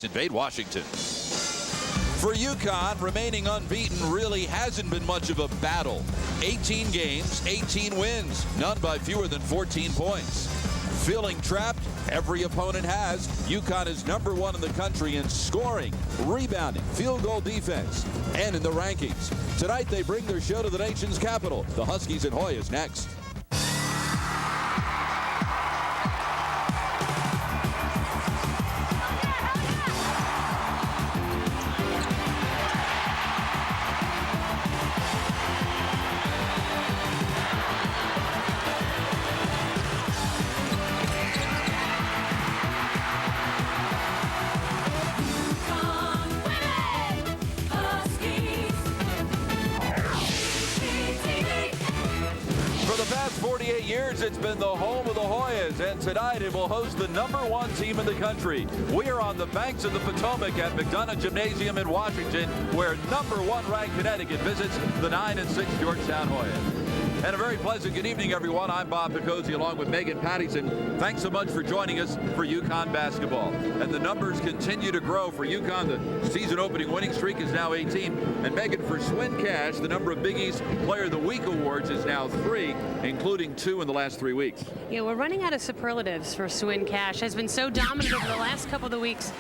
Invade Washington. For UConn, remaining unbeaten really hasn't been much of a battle. 18 games, 18 wins, none by fewer than 14 points. Feeling trapped? Every opponent has. UConn is #1 in the country in scoring, rebounding, field goal defense, and in the rankings. Tonight they bring their show to the nation's capital. The Huskies and Hoyas next. For the past 48 years, it's been the home of the Hoyas, and tonight it will host the #1 team in the country. We are on the banks of the Potomac at McDonough Gymnasium in Washington, where #1 ranked Connecticut visits the 9-6 Georgetown Hoyas. And a very pleasant good evening, everyone. I'm Bob Picozzi along with Megan Pattison. Thanks so much for joining us for UConn basketball. And the numbers continue to grow for UConn. The season opening winning streak is now 18. And Megan, for Swin Cash, the number of Big East Player of the Week awards is now 3, including 2 in the last 3 weeks. Yeah, we're running out of superlatives for Swin Cash. Has been so dominant over the last couple of weeks.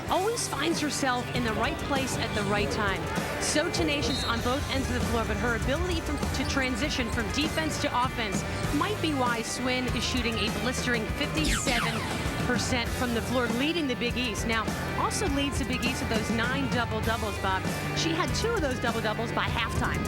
Always finds herself in the right place at the right time. So tenacious on both ends of the floor, but her ability to transition from defense to offense might be why Swin is shooting a blistering 57% from the floor, leading the Big East. Now, also leads the Big East with those 9 double-doubles, Bob. She had 2 of those double-doubles by halftime.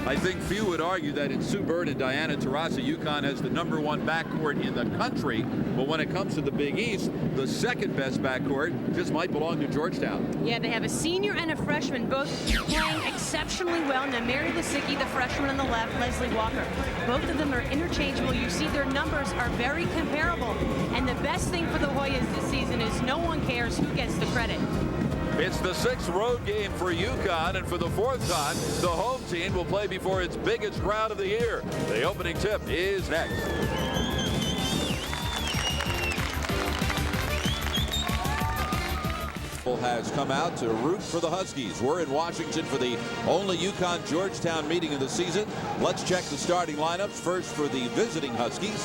I think few would argue that in Sue Bird and Diana Taurasi, UConn has the #1 backcourt in the country. But when it comes to the Big East, the second best backcourt just might belong to Georgetown. Yeah, they have a senior and a freshman, both playing exceptionally well. Now, Mary Lisicki, the freshman on the left, Leslie Walker. Both of them are interchangeable. You see their numbers are very comparable. And the best thing for the Hoyas this season is no one cares who gets the credit. It's the 6th road game for UConn, and for the 4th time, the home team will play before its biggest crowd of the year. The opening tip is next. Has come out to root for the Huskies. We're in Washington for the only UConn-Georgetown meeting of the season. Let's check the starting lineups. First for the visiting Huskies.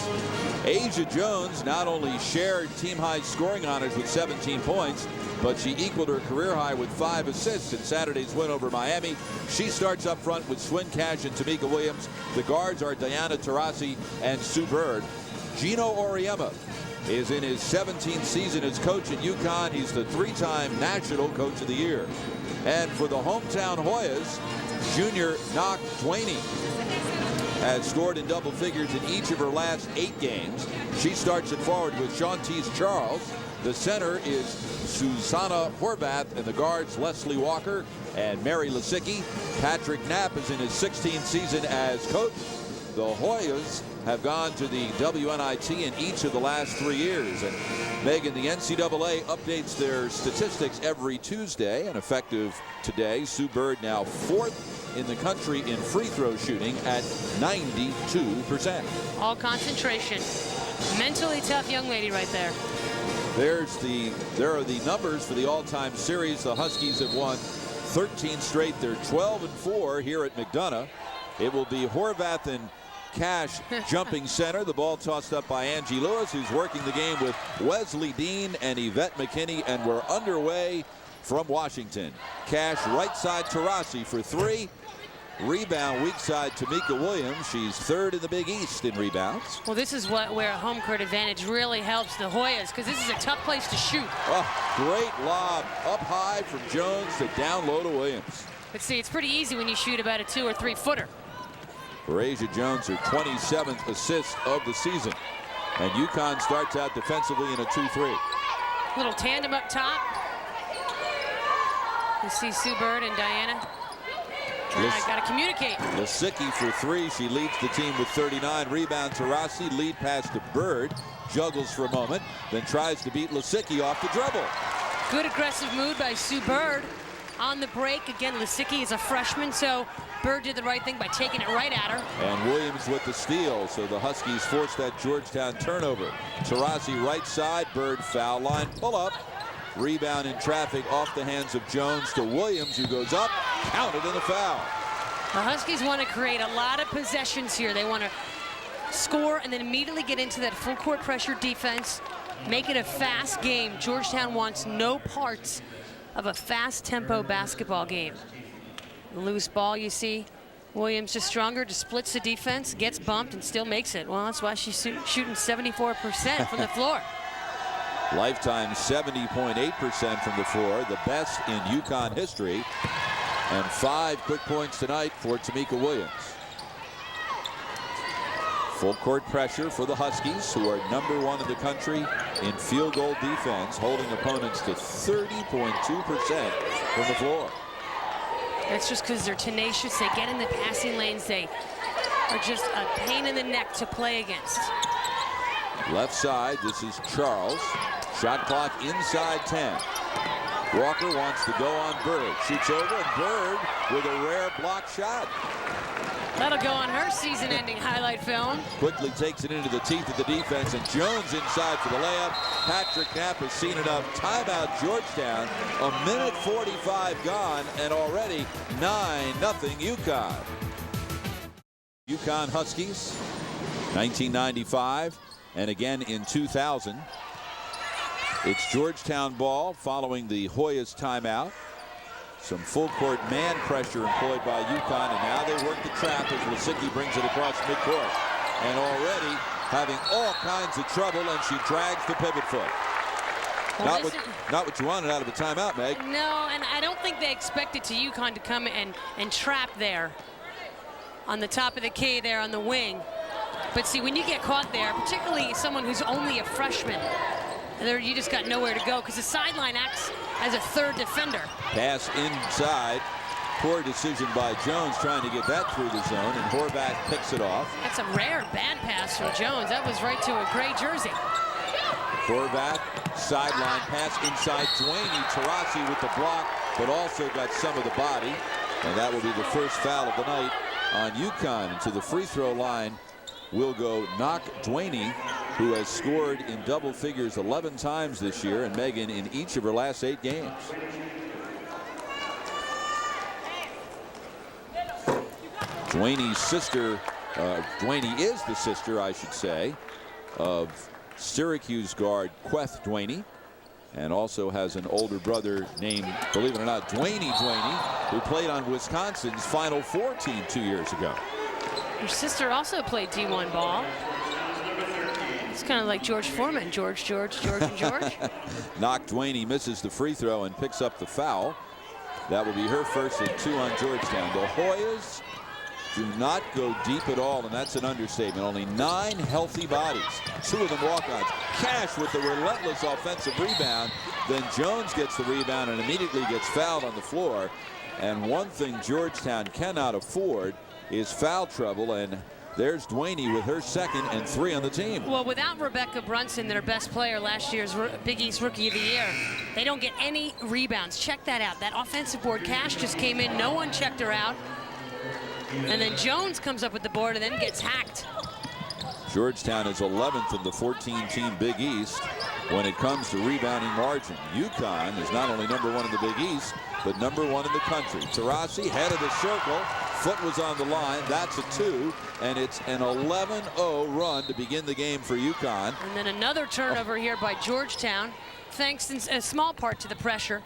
Asia Jones not only shared team-high scoring honors with 17 points, but she equaled her career high with 5 assists in Saturday's win over Miami. She starts up front with Swin Cash and Tamika Williams. The guards are Diana Taurasi and Sue Bird. Gino Auriemma is in his 17th season as coach at UConn. He's the 3-time National Coach of the Year. And for the hometown Hoyas, junior Knock Dwaney has scored in double figures in each of her last 8 games. She starts it forward with Shantice Charles. The center is Susanna Horvath, and the guards Leslie Walker and Mary Lisicki. Patrick Knapp is in his 16th season as coach. The Hoyas have gone to the WNIT in each of the last 3 years. And Megan, the NCAA updates their statistics every Tuesday, and effective today, Sue Bird now 4th in the country in free throw shooting at 92%. All concentration. Mentally tough young lady right there. There are the numbers for the all-time series. The Huskies have won 13 straight. They're 12-4 here at McDonough. It will be Horvath and Cash jumping center. The ball tossed up by Angie Lewis, who's working the game with Wesley Dean and Yvette McKinney, and we're underway from Washington. Cash right side Taurasi for 3. Rebound weak side Tamika Williams. She's 3rd in the Big East in rebounds. Well, this is where a home court advantage really helps the Hoyas, because this is a tough place to shoot. Oh, great lob up high from Jones to down low to Williams. But see, it's pretty easy when you shoot about a 2 or 3 footer. For Asia Jones, her 27th assist of the season. And UConn starts out defensively in a 2-3. Little tandem up top. You see Sue Bird and Diana. Got to communicate. Lisicki for 3. She leads the team with 39. Rebound Taurasi, lead pass to Bird. Juggles for a moment, then tries to beat Lisicki off the dribble. Good aggressive move by Sue Bird. On the break, again, Lisicki is a freshman, so Bird did the right thing by taking it right at her. And Williams with the steal, so the Huskies forced that Georgetown turnover. Taurasi right side, Bird foul line, pull up. Rebound in traffic off the hands of Jones to Williams, who goes up, counted in the foul. The Huskies want to create a lot of possessions here. They want to score and then immediately get into that full court pressure defense, make it a fast game. Georgetown wants no parts of a fast tempo basketball game. Loose ball, you see. Williams just stronger, just splits the defense, gets bumped, and still makes it. Well, that's why she's shooting 74% from the floor. Lifetime 70.8% from the floor, the best in UConn history. And 5 quick points tonight for Tamika Williams. Full court pressure for the Huskies, who are #1 in the country in field goal defense, holding opponents to 30.2% from the floor. That's just because they're tenacious. They get in the passing lanes. They are just a pain in the neck to play against. Left side, this is Charles. Shot clock inside 10. Walker wants to go on Bird. Shoots over, and Bird with a rare block shot. That'll go on her season-ending highlight film. Quickly takes it into the teeth of the defense, and Jones inside for the layup. Patrick Knapp has seen enough. Timeout Georgetown. 1:45 gone, and already 9-0 UConn. UConn Huskies, 1995, and again in 2000. It's Georgetown ball following the Hoyas timeout. Some full court man pressure employed by UConn, and now they work the trap as Lisicki brings it across midcourt. And already having all kinds of trouble, and she drags the pivot foot. Well, not what you wanted out of a timeout, Meg. No, and I don't think they expected UConn to come and trap there on the top of the key there on the wing. But see, when you get caught there, particularly someone who's only a freshman, there you just got nowhere to go because the sideline acts as a third defender. Pass inside. Poor decision by Jones trying to get that through the zone, and Horvath picks it off. That's a rare bad pass from Jones. That was right to a gray jersey. Horvath, sideline pass inside. Duaney, Taurasi with the block, but also got some of the body. And that will be the first foul of the night on UConn. And to the free throw line will go Knock Duaney, who has scored in double figures 11 times this year, and Megan in each of her last 8 games. Duaney's sister, Duaney is the sister, I should say, of Syracuse guard Queth Duaney, and also has an older brother named, believe it or not, Duaney, who played on Wisconsin's Final Four team 2 years ago. Her sister also played D1 ball. It's kind of like George Foreman, George, and George. Knock Duaney misses the free throw and picks up the foul. That will be her first and 2 on Georgetown. The Hoyas do not go deep at all, and that's an understatement. Only 9 healthy bodies, 2 of them walk-ons. Cash with the relentless offensive rebound. Then Jones gets the rebound and immediately gets fouled on the floor. And one thing Georgetown cannot afford is foul trouble, and there's Duaney with her second and 3 on the team. Well, without Rebecca Brunson, their best player, last year's Big East Rookie of the Year, they don't get any rebounds. Check that out. That offensive board, Cash just came in. No one checked her out. And then Jones comes up with the board and then gets hacked. Georgetown is 11th in the 14-team Big East when it comes to rebounding margin. UConn is not only #1 in the Big East, but #1 in the country. Taurasi, head of the circle. Foot was on the line. That's a 2, and it's an 11-0 run to begin the game for UConn. And then another turnover here by Georgetown, thanks in a small part to the pressure.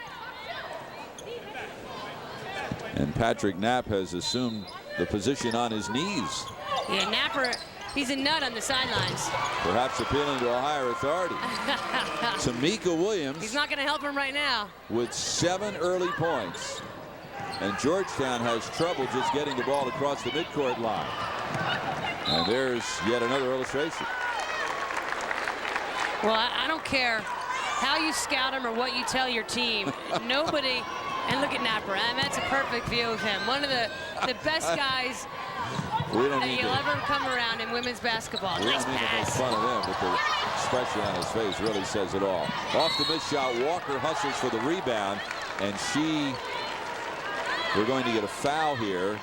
And Patrick Knapp has assumed the position on his knees. Yeah, Napper, he's a nut on the sidelines. Perhaps appealing to a higher authority. Tamika Williams. He's not going to help him right now. With 7 early points. And Georgetown has trouble just getting the ball across the midcourt line. And there's yet another illustration. Well, I don't care how you scout him or what you tell your team. Nobody, and look at Napper, and that's a perfect view of him. One of the best guys that you'll ever come around in women's basketball. Nice pass. Make fun of him, but the expression on his face really says it all. Off the missed shot, Walker hustles for the rebound, and we're going to get a foul here,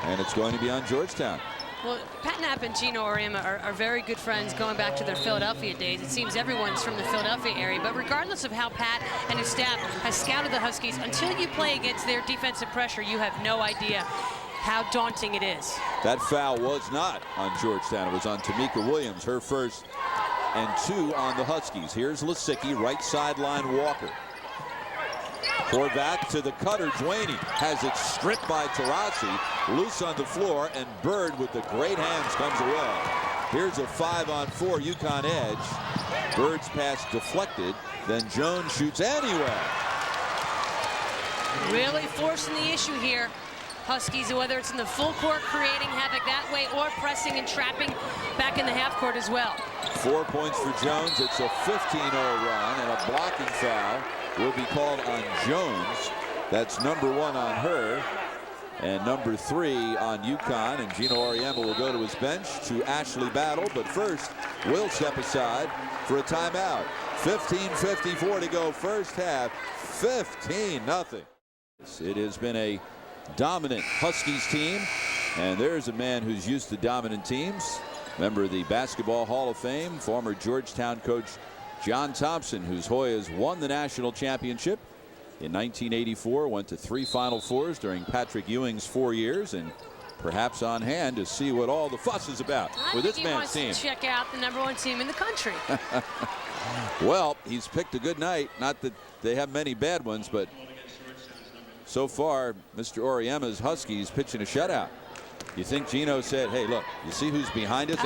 and it's going to be on Georgetown. Well, Pat Knapp and Gino Auriemma are very good friends going back to their Philadelphia days. It seems everyone's from the Philadelphia area. But regardless of how Pat and his staff has scouted the Huskies, until you play against their defensive pressure, you have no idea how daunting it is. That foul was not on Georgetown. It was on Tamika Williams, her first and 2 on the Huskies. Here's Lisicki, right sideline Walker. Horvath to the cutter. Duaney has it stripped by Taurasi. Loose on the floor, and Bird with the great hands comes away. Here's a 5-on-4 UConn edge. Bird's pass deflected. Then Jones shoots anyway. Really forcing the issue here. Huskies, whether it's in the full court creating havoc that way or pressing and trapping back in the half court as well. 4 points for Jones. It's a 15-0 run, and a blocking foul will be called on Jones. That's number 1 on her and number 3 on UConn. And Gino Auriemma will go to his bench to Ashley Battle. But first, we'll step aside for a timeout. 15:54 to go first half. 15-0. It has been a dominant Huskies team. And there's a man who's used to dominant teams. Member of the Basketball Hall of Fame, former Georgetown coach John Thompson, whose Hoyas won the national championship in 1984, went to 3 Final Fours during Patrick Ewing's 4 years, and perhaps on hand to see what all the fuss is about with this man's team. To check out the #1 team in the country. Well, he's picked a good night. Not that they have many bad ones, but so far, Mr. Auriemma's Huskies pitching a shutout. You think Gino said, hey, look, you see who's behind us?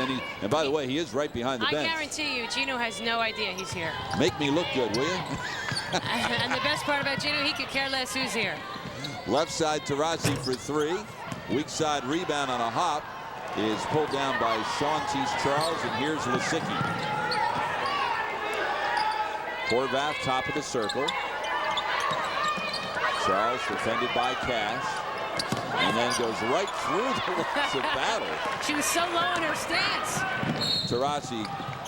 And by the way, he is right behind the bench. I guarantee you, Gino has no idea he's here. Make me look good, will you? And the best part about Gino, he could care less who's here. Left side, Taurasi for 3. Weak side rebound on a hop is pulled down by Shauntice Charles, and here's Lisicki. Horvath, top of the circle. Charles defended by Cash. And then goes right through the lines of Battle. She was so low in her stance. Taurasi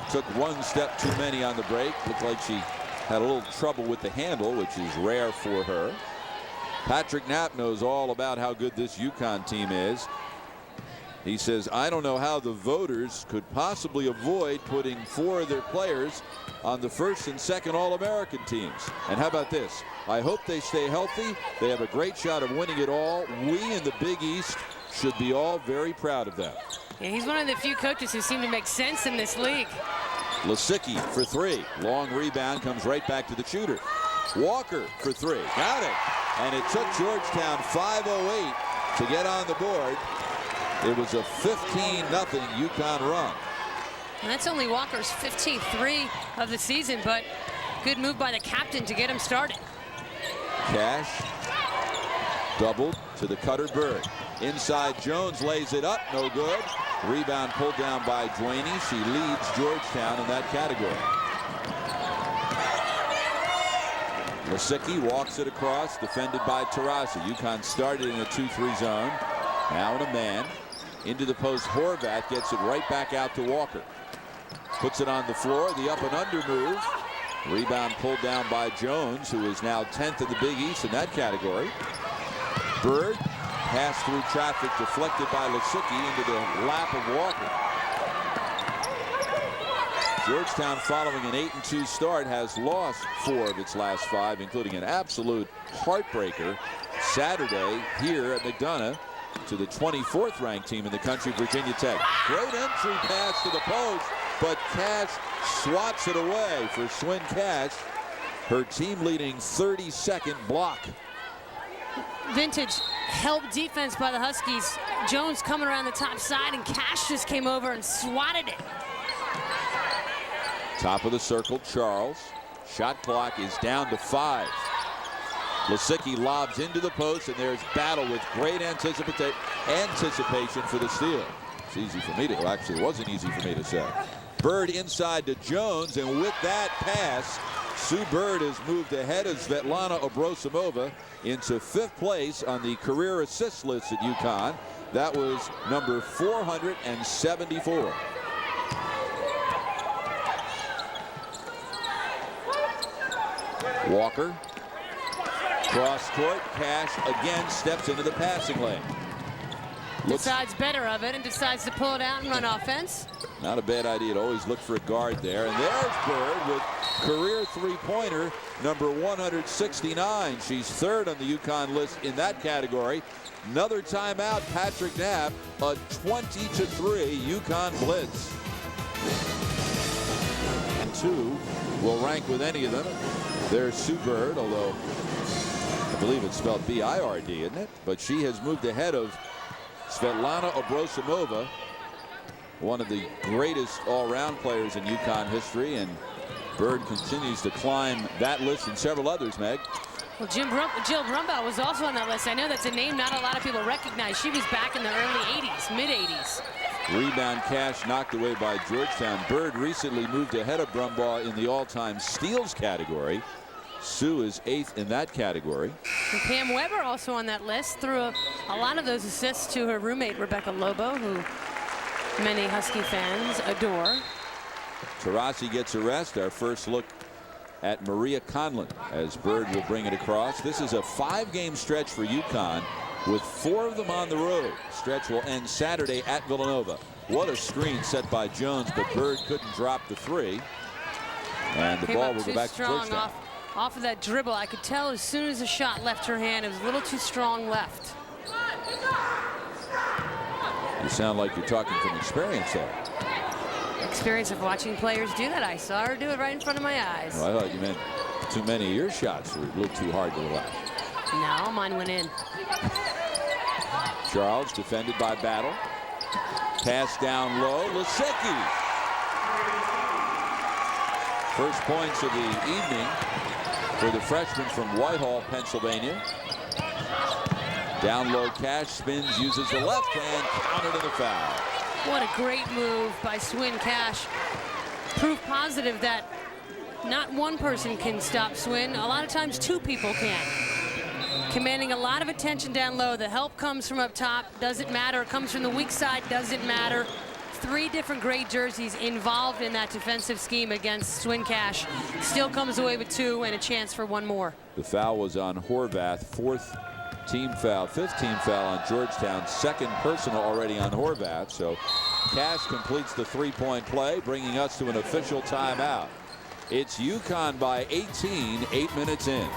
took 1 step too many on the break. Looked like she had a little trouble with the handle, which is rare for her. Patrick Knapp knows all about how good this UConn team is. He says, I don't know how the voters could possibly avoid putting 4 of their players on the first and second All-American teams. And how about this? I hope they stay healthy. They have a great shot of winning it all. We in the Big East should be all very proud of them. Yeah, he's one of the few coaches who seem to make sense in this league. Lisicki for 3. Long rebound, comes right back to the shooter. Walker for 3. Got it. And it took Georgetown 5:08 to get on the board. It was a 15-0 UConn run. And that's only Walker's 15th 3 of the season, but good move by the captain to get him started. Cash doubled to the cutter Bird. Inside, Jones lays it up, no good. Rebound pulled down by Duaney. She leads Georgetown in that category. Lisicki walks it across, defended by Taurasi. UConn started in a 2-3 zone. Now in a man. Into the post, Horvath gets it right back out to Walker. Puts it on the floor, the up and under move. Rebound pulled down by Jones, who is now 10th in the Big East in that category. Bird, pass through traffic, deflected by Lisicki into the lap of Walker. Georgetown, following an 8-2 start, has lost 4 of its last 5, including an absolute heartbreaker Saturday here at McDonough to the 24th ranked team in the country, Virginia Tech. Great entry pass to the post, but Cash swats it away for Swin Cash, her team leading 32nd block. Vintage help defense by the Huskies. Jones coming around the top side, and Cash just came over and swatted it. Top of the circle, Charles. Shot clock is down to 5. Lisicki lobs into the post, and there's Battle with great anticipation for the steal. It's easy for me to, well, actually it wasn't easy for me to say. Bird inside to Jones, and with that pass, Sue Bird has moved ahead of Svetlana Abrosimova into 5th place on the career assist list at UConn. That was number 474. Walker. Cross court, Cash again steps into the passing lane. decides better of it and decides to pull it out and run offense. Not a bad idea to always look for a guard there. And there's Bird with career three-pointer number 169. She's third on the UConn list in that category. Another timeout. Patrick Knapp, a 20-3 UConn blitz. And two will rank with any of them. There's Sue Bird, although I believe it's spelled B-I-R-D, isn't it? But she has moved ahead of Svetlana Abrosimova, one of the greatest all-round players in UConn history, and Bird continues to climb that list and several others, Meg. Well, Jill Brumbaugh was also on that list. I know that's a name not a lot of people recognize. She was back in the early 80s, mid-80s. Rebound Cash knocked away by Georgetown. Bird recently moved ahead of Brumbaugh in the all-time steals category. Sue is 8th in that category. And Pam Weber also on that list, threw a lot of those assists to her roommate Rebecca Lobo, who many Husky fans adore. Taurasi gets a rest. Our first look at Maria Conlon as Bird will bring it across. This is a 5-game stretch for UConn with 4 of them on the road. Stretch will end Saturday at Villanova. What a screen set by Jones, but Bird couldn't drop the 3. And the ball will go back to Georgetown. Off of that dribble, I could tell as soon as the shot left her hand, it was a little too strong left. You sound like you're talking from experience there. Experience of watching players do that. I saw her do it right in front of my eyes. Well, I thought you meant too many of your shots were a little too hard to allow. No, mine went in. Charles defended by Battle. Pass down low. Lisicki. First points of the evening for the freshman from Whitehall, Pennsylvania. Down low, Cash spins, uses the left hand, countered in the foul. What a great move by Swin Cash. Proof positive that not one person can stop Swin. A lot of times 2 people can. Commanding a lot of attention down low. The help comes from up top, doesn't matter. It comes from the weak side, doesn't matter. 3 different gray jerseys involved in that defensive scheme against Swin Cash. Still comes away with 2 and a chance for 1 more. The foul was on Horvath, 4th team foul, 5th team foul on Georgetown, 2nd personal already on Horvath. So Cash completes the 3-point play, bringing us to an official timeout. It's UConn by 18, 8 minutes in.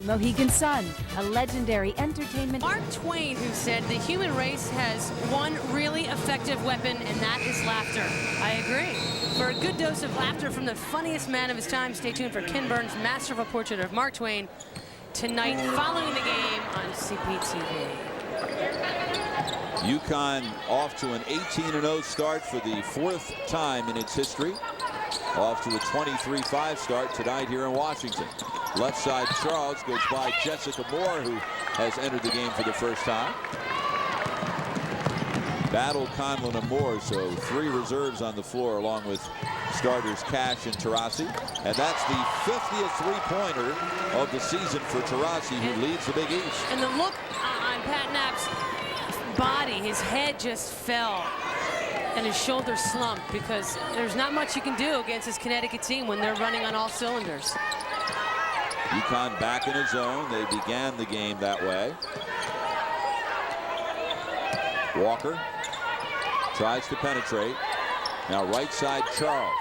Mohegan Sun, a legendary entertainment. Mark Twain, who said the human race has one really effective weapon, and that is laughter. I agree. For a good dose of laughter from the funniest man of his time, stay tuned for Ken Burns' masterful portrait of Mark Twain tonight following the game on CPTV. UConn off to an 18-0 start for the 4th time in its history. Off to a 23-5 start tonight here in Washington. Left side, Charles goes by Jessica Moore, who has entered the game for the first time. Battle, Conlon, and Moore, so 3 reserves on the floor along with starters Cash and Taurasi. And that's the 50th three-pointer of the season for Taurasi, who leads the Big East. And the look on Pat Knapp's body, his head just fell and his shoulder slumped, because there's not much you can do against this Connecticut team when they're running on all cylinders. UConn back in his zone. They began the game that way. Walker tries to penetrate. Now right side, Charles.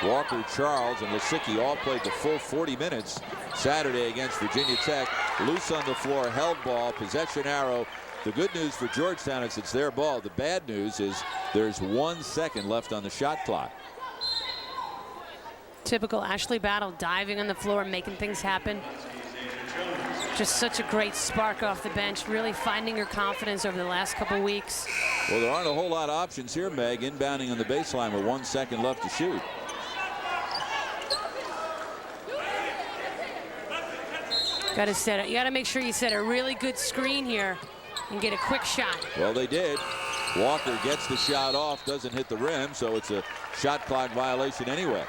Walker, Charles, and Lisicki all played the full 40 minutes Saturday against Virginia Tech. Loose on the floor, held ball, possession arrow. The good news for Georgetown is it's their ball. The bad news is there's 1 second left on the shot clock. Typical Ashley Battle, diving on the floor, making things happen. Just such a great spark off the bench, really finding her confidence over the last couple weeks. Well, there aren't a whole lot of options here, Meg. Inbounding on the baseline with 1 second left to shoot. Got to set it. You got to make sure you set a really good screen here and get a quick shot. Well, they did. Walker gets the shot off, doesn't hit the rim, so it's a shot clock violation anyway.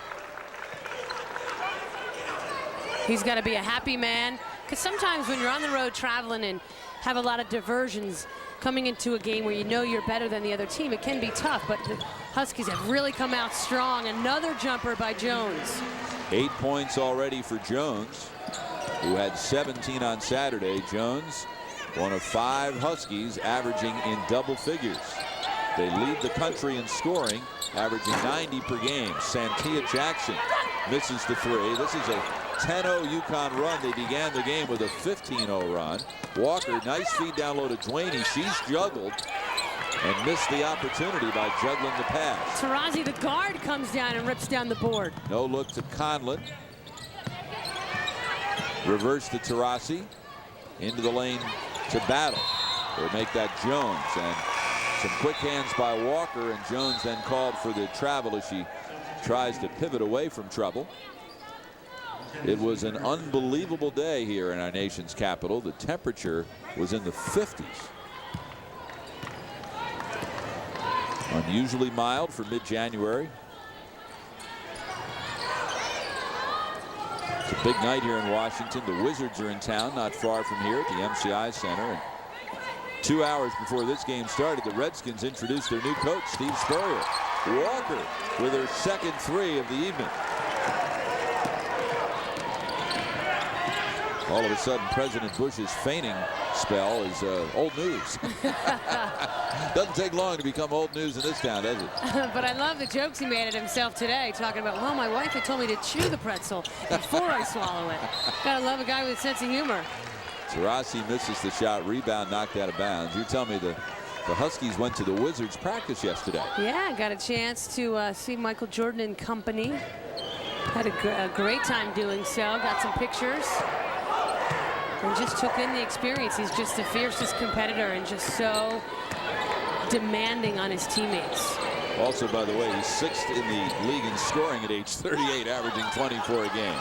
He's got to be a happy man, because sometimes when you're on the road traveling and have a lot of diversions coming into a game where you know you're better than the other team, it can be tough, but the Huskies have really come out strong. Another jumper by Jones. 8 points already for Jones. who had 17 on Saturday. Jones, one of 5 Huskies averaging in double figures. They lead the country in scoring, averaging 90 per game. Santia Jackson misses the 3. This is a 10-0 UConn run. They began the game with a 15-0 run. Walker, nice feed down low to Dwaney. She's juggled and missed the opportunity by juggling the pass. Taurasi, the guard, comes down and rips down the board. No look to Conlon. Reverse to Taurasi. Into the lane to Battle. They'll make that Jones. And some quick hands by Walker, and Jones then called for the travel as she tries to pivot away from trouble. It was an unbelievable day here in our nation's capital. The temperature was in the 50s. Unusually mild for mid-January. It's a big night here in Washington. The Wizards are in town, not far from here at the MCI Center. And 2 hours before this game started, the Redskins introduced their new coach, Steve Spurrier. Walker with her second 3 of the evening. All of a sudden, President Bush's feigning spell is old news. Doesn't take long to become old news in this town, does it? But I love the jokes he made at himself today, talking about, well, my wife had told me to chew the pretzel before I swallow it. Gotta love a guy with a sense of humor. Taurasi misses the shot, rebound knocked out of bounds. You're telling me the Huskies went to the Wizards practice yesterday. Yeah, got a chance to see Michael Jordan and company. Had a great time doing so. Got some pictures. And just took in the experience. He's just the fiercest competitor and just so demanding on his teammates. Also, by the way, he's 6th in the league in scoring at age 38, averaging 24 a game.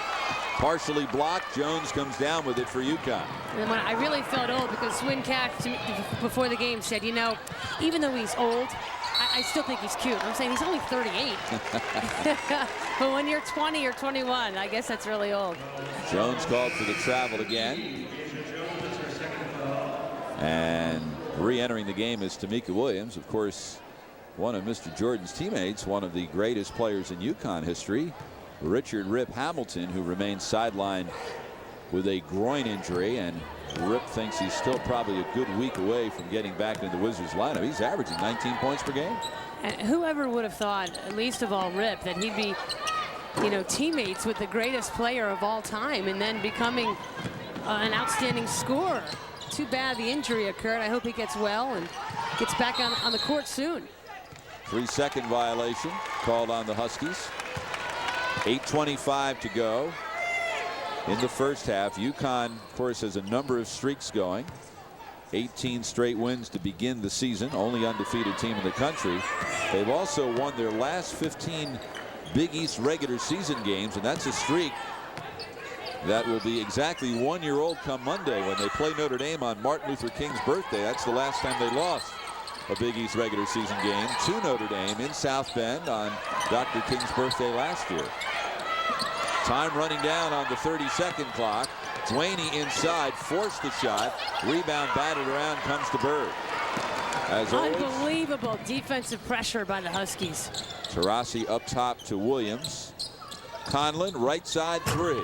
Partially blocked. Jones comes down with it for UConn. And when I really felt old because Swin Cash before the game said, you know, even though he's old, I still think he's cute. I'm saying he's only 38. But when you're 20 or 21, I guess that's really old. Jones called for the travel again. And re-entering the game is Tamika Williams, of course, one of Mr. Jordan's teammates, one of the greatest players in UConn history, Richard "Rip" Hamilton, who remains sidelined with a groin injury, and Rip thinks he's still probably a good week away from getting back into the Wizards lineup. He's averaging 19 points per game. And whoever would have thought, least of all Rip, that he'd be, you know, teammates with the greatest player of all time and then becoming an outstanding scorer. Too bad the injury occurred. I hope he gets well and gets back on the court soon. 3-second violation called on the Huskies. 8:25 to go in the first half. UConn, of course, has a number of streaks going. 18 straight wins to begin the season, only undefeated team in the country. They've also won their last 15 Big East regular season games, and that's a streak that will be exactly 1 year old come Monday when they play Notre Dame on Martin Luther King's birthday. That's the last time they lost a Big East regular season game to Notre Dame in South Bend on Dr. King's birthday last year. Time running down on the 30-second clock. Dwaney inside, forced the shot. Rebound batted around, comes to Bird. As always, unbelievable defensive pressure by the Huskies. Taurasi up top to Williams. Conlon, right side 3.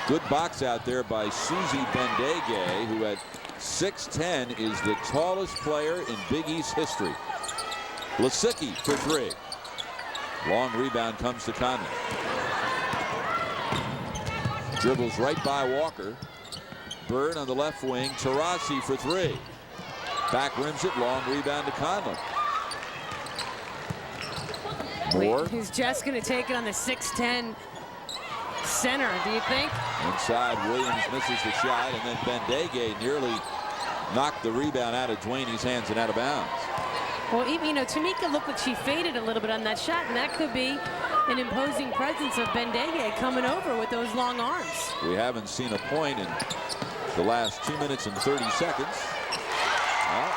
Good box out there by Susie Bendege, who at 6'10" is the tallest player in Big East history. Lasicki for 3. Long rebound comes to Conlon. Dribbles right by Walker. Bird on the left wing. Taurasi for 3. Back rims it. Long rebound to Conlon. Moore. He's just going to take it on the 6'10" center, do you think? Inside, Williams misses the shot, and then Bendege nearly knocked the rebound out of Dwaney's hands and out of bounds. Well, even, you know, Tamika looked like she faded a little bit on that shot, and that could be an imposing presence of Bendege coming over with those long arms. We haven't seen a point in the last 2 minutes and 30 seconds. Well,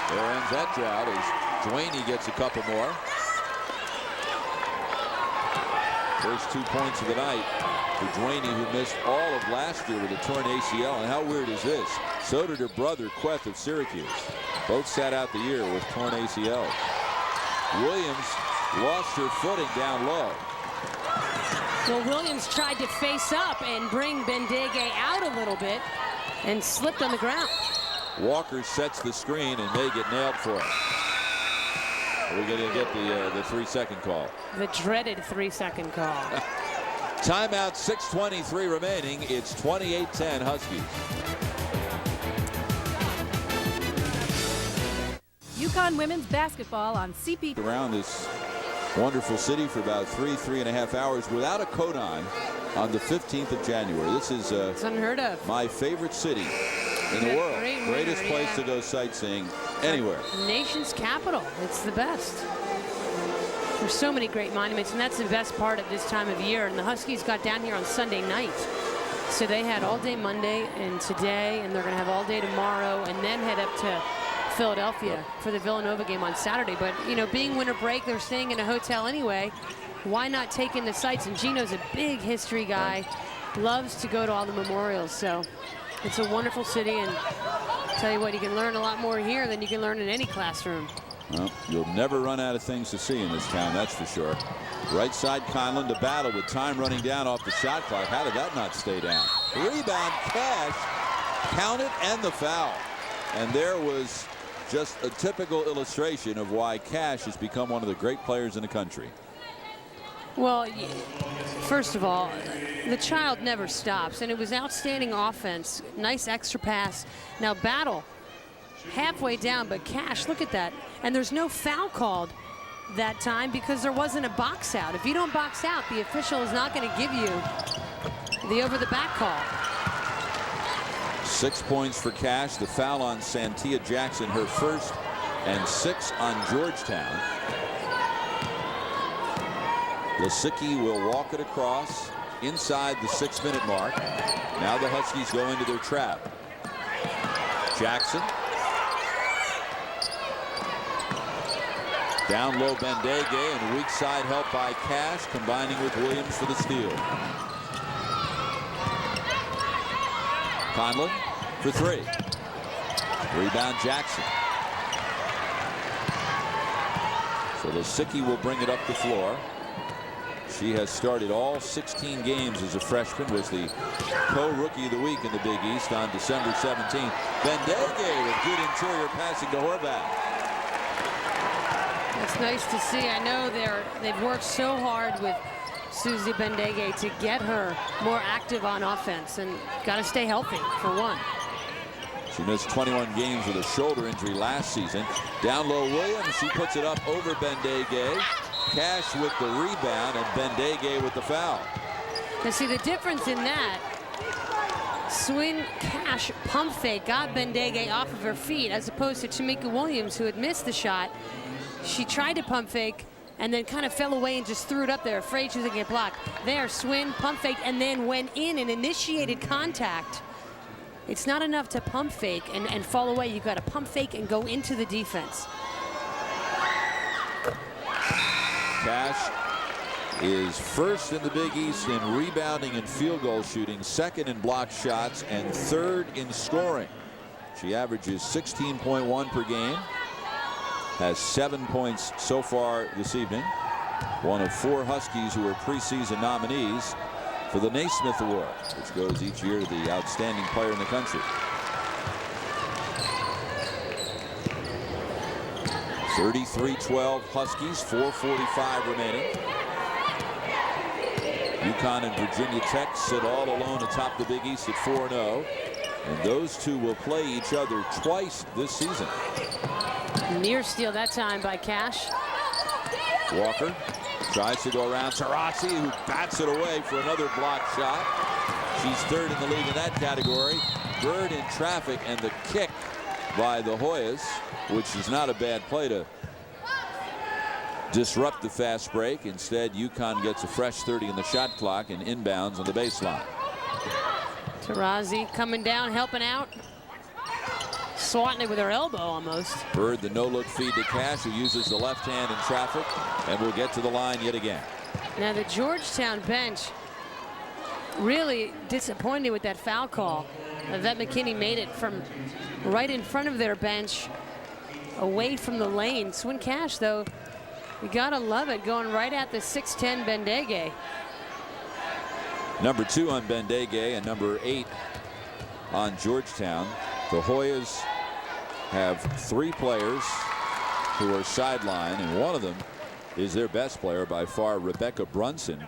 there ends that drought as Dwaney gets a couple more. First 2 points of the night for Dwaney, who missed all of last year with a torn ACL. And how weird is this? So did her brother, Queth of Syracuse. Both sat out the year with torn ACLs. Williams lost her footing down low. Well, Williams tried to face up and bring Bendege out a little bit and slipped on the ground. Walker sets the screen and they get nailed for it. We're going to get the 3-second call. The dreaded 3-second call. Timeout, 6:23 remaining. It's 28-10 Huskies. UConn women's basketball on CP. Around this wonderful city for about 3.5 hours without a coat on the 15th of January. This is It's unheard of. my favorite city in the world. Greatest place to go sightseeing anywhere. Nation's capital. It's the best. There's so many great monuments, and that's the best part of this time of year. And the Huskies got down here on Sunday night. So they had all day Monday and today, and they're going to have all day tomorrow, and then head up to Philadelphia for the Villanova game on Saturday. But, you know, being winter break, they're staying in a hotel anyway. Why not take in the sights? And Gino's a big history guy, loves to go to all the memorials. So it's a wonderful city, and I'll tell you what, you can learn a lot more here than you can learn in any classroom. Well, you'll never run out of things to see in this town, that's for sure. Right side Conlon to battle with time running down off the shot clock. How did that not stay down? Rebound, Cash, count it, and the foul. And there was just a typical illustration of why Cash has become one of the great players in the country. Well, first of all, the child never stops, and it was outstanding offense. Nice extra pass. Now battle halfway down, but Cash, look at that. And there's no foul called that time because there wasn't a box out. If you don't box out, the official is not going to give you the over-the-back call. 6 points for Cash. The foul on Santia Jackson, her first, and 6 on Georgetown. Lisicki will walk it across inside the 6-minute mark. Now the Huskies go into their trap. Jackson. Down low Bendege, and weak side help by Cash, combining with Williams for the steal. Conlon for 3. Rebound Jackson. So Lisicki will bring it up the floor. She has started all 16 games as a freshman, was the co-rookie of the week in the Big East on December 17th. Bendege with good interior passing to Horvath. It's nice to see. I know they've worked so hard with Susie Bendege to get her more active on offense, and got to stay healthy for one. She missed 21 games with a shoulder injury last season. Down low Williams, she puts it up over Bendege. Cash with the rebound, and Bendege with the foul. Now see the difference in that. Swin Cash pump fake got Bendege off of her feet, as opposed to Tamika Williams, who had missed the shot. She tried to pump fake and then kind of fell away and just threw it up there, afraid she was going to get blocked. There, Swin pump fake and then went in and initiated contact. It's not enough to pump fake and fall away. You've got to pump fake and go into the defense. Cash is first in the Big East in rebounding and field goal shooting, second in block shots, and third in scoring. She averages 16.1 per game. Has 7 points so far this evening. One of 4 Huskies who are preseason nominees for the Naismith Award, which goes each year to the outstanding player in the country. 33-12 Huskies, 4:45 remaining. UConn and Virginia Tech sit all alone atop the Big East at 4-0. And those two will play each other twice this season. Near steal that time by Cash. Walker tries to go around Taurasi, who bats it away for another block shot. She's third in the league in that category. Bird in traffic, and the kick by the Hoyas, which is not a bad play to disrupt the fast break. Instead, UConn gets a fresh 30 in the shot clock and inbounds on the baseline. Taurasi coming down, helping out. Swatting it with her elbow almost. Bird, the no-look feed to Cash, who uses the left hand in traffic, and will get to the line yet again. Now the Georgetown bench really disappointed with that foul call. Yvette McKinney made it from right in front of their bench, away from the lane. Swin Cash, though, you gotta love it, going right at the 6'10" Bendege. Number 2 on Bendege and number 8 on Georgetown. The Hoyas have 3 players who are sidelined, and one of them is their best player by far, Rebecca Brunson,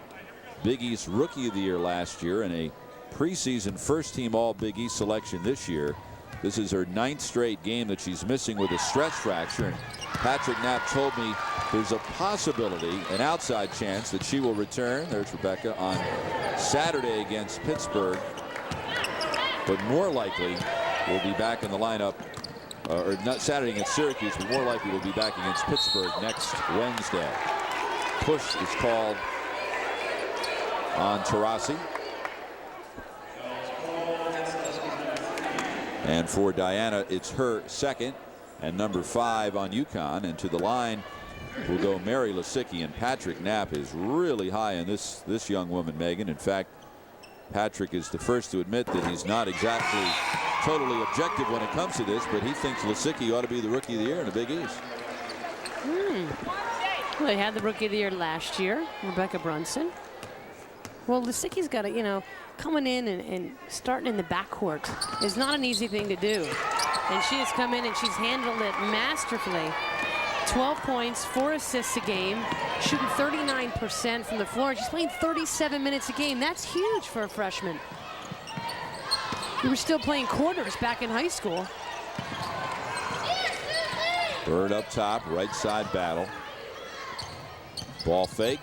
Big East Rookie of the Year last year and a preseason first-team All-Big East selection this year. This is her 9th straight game that she's missing with a stress fracture, and Patrick Knapp told me there's a possibility, an outside chance, that she will return. There's Rebecca on Saturday against Pittsburgh, but more likely will be back in the lineup, or not Saturday against Syracuse, but more likely will be back against Pittsburgh next Wednesday. Push is called on Taurasi. And for Diana, it's her second, and number 5 on UConn. And to the line will go Mary Lisicki, and Patrick Knapp is really high in this young woman, Megan. In fact, Patrick is the first to admit that he's not exactly totally objective when it comes to this, but he thinks Lisicki ought to be the Rookie of the Year in the Big East. Well, they had the Rookie of the Year last year, Rebecca Brunson. Well, Lisicki's got to, coming in and starting in the backcourt is not an easy thing to do. And she has come in and she's handled it masterfully. 12 points, 4 assists a game, shooting 39% from the floor. She's playing 37 minutes a game. That's huge for a freshman. We were still playing quarters back in high school. Bird up top, right side battle. Ball fake.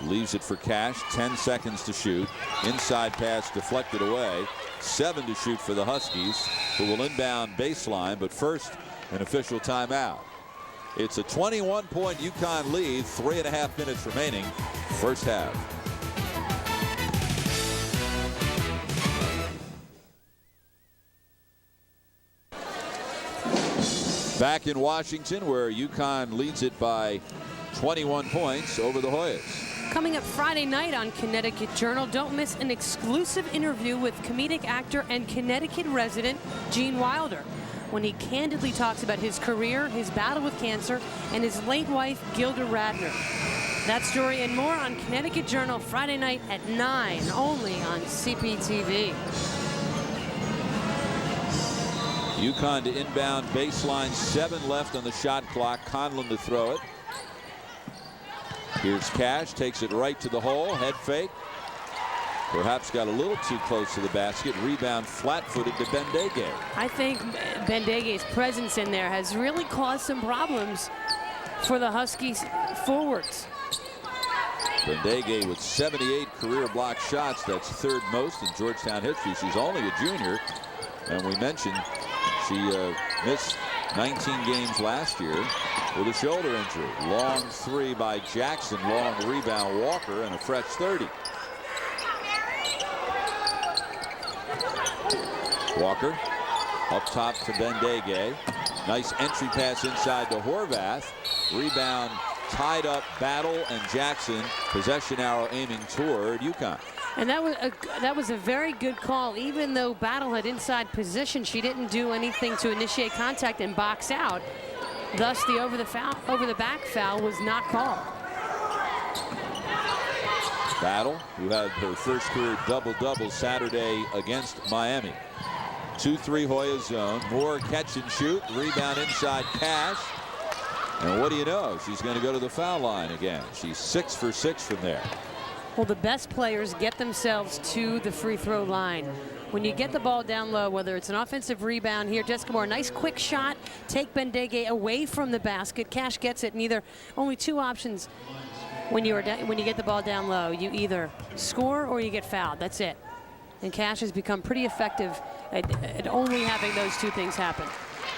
Leaves it for Cash. 10 seconds to shoot. Inside pass deflected away. 7 to shoot for the Huskies, who will inbound baseline. But first, an official timeout. It's a 21-point UConn lead. 3.5 minutes remaining. First half. Back in Washington, where UConn leads it by 21 points over the Hoyas. Coming up Friday night on Connecticut Journal, don't miss an exclusive interview with comedic actor and Connecticut resident Gene Wilder, when he candidly talks about his career, his battle with cancer, and his late wife, Gilda Radner. That story and more on Connecticut Journal Friday night at 9, only on CPTV. UConn to inbound baseline, 7 left on the shot clock. Conlon to throw it. Here's Cash, takes it right to the hole, head fake. Perhaps got a little too close to the basket. Rebound flat-footed to Bendege. I think Bendege's presence in there has really caused some problems for the Huskies forwards. Bendege with 78 career block shots. That's 3rd most in Georgetown history. She's only a junior, and we mentioned she missed 19 games last year with a shoulder injury. Long 3 by Jackson, long rebound Walker, and a fresh 30. Walker up top to Bendege. Nice entry pass inside to Horvath. Rebound tied up Battle and Jackson. Possession arrow aiming toward UConn. And that was a very good call. Even though Battle had inside position, she didn't do anything to initiate contact and box out. Thus, the over the back foul was not called. Battle, who had her first career double-double Saturday against Miami. 2-3 Hoya zone. Moore catch and shoot. Rebound inside Cash. And what do you know? She's going to go to the foul line again. She's 6 for 6 from there. Well, the best players get themselves to the free throw line. When you get the ball down low, whether it's an offensive rebound here, Jessica Moore, nice quick shot, take Bendege away from the basket. Cash gets it. Only 2 options when you get the ball down low. You either score or you get fouled. That's it. And Cash has become pretty effective at only having those 2 things happen.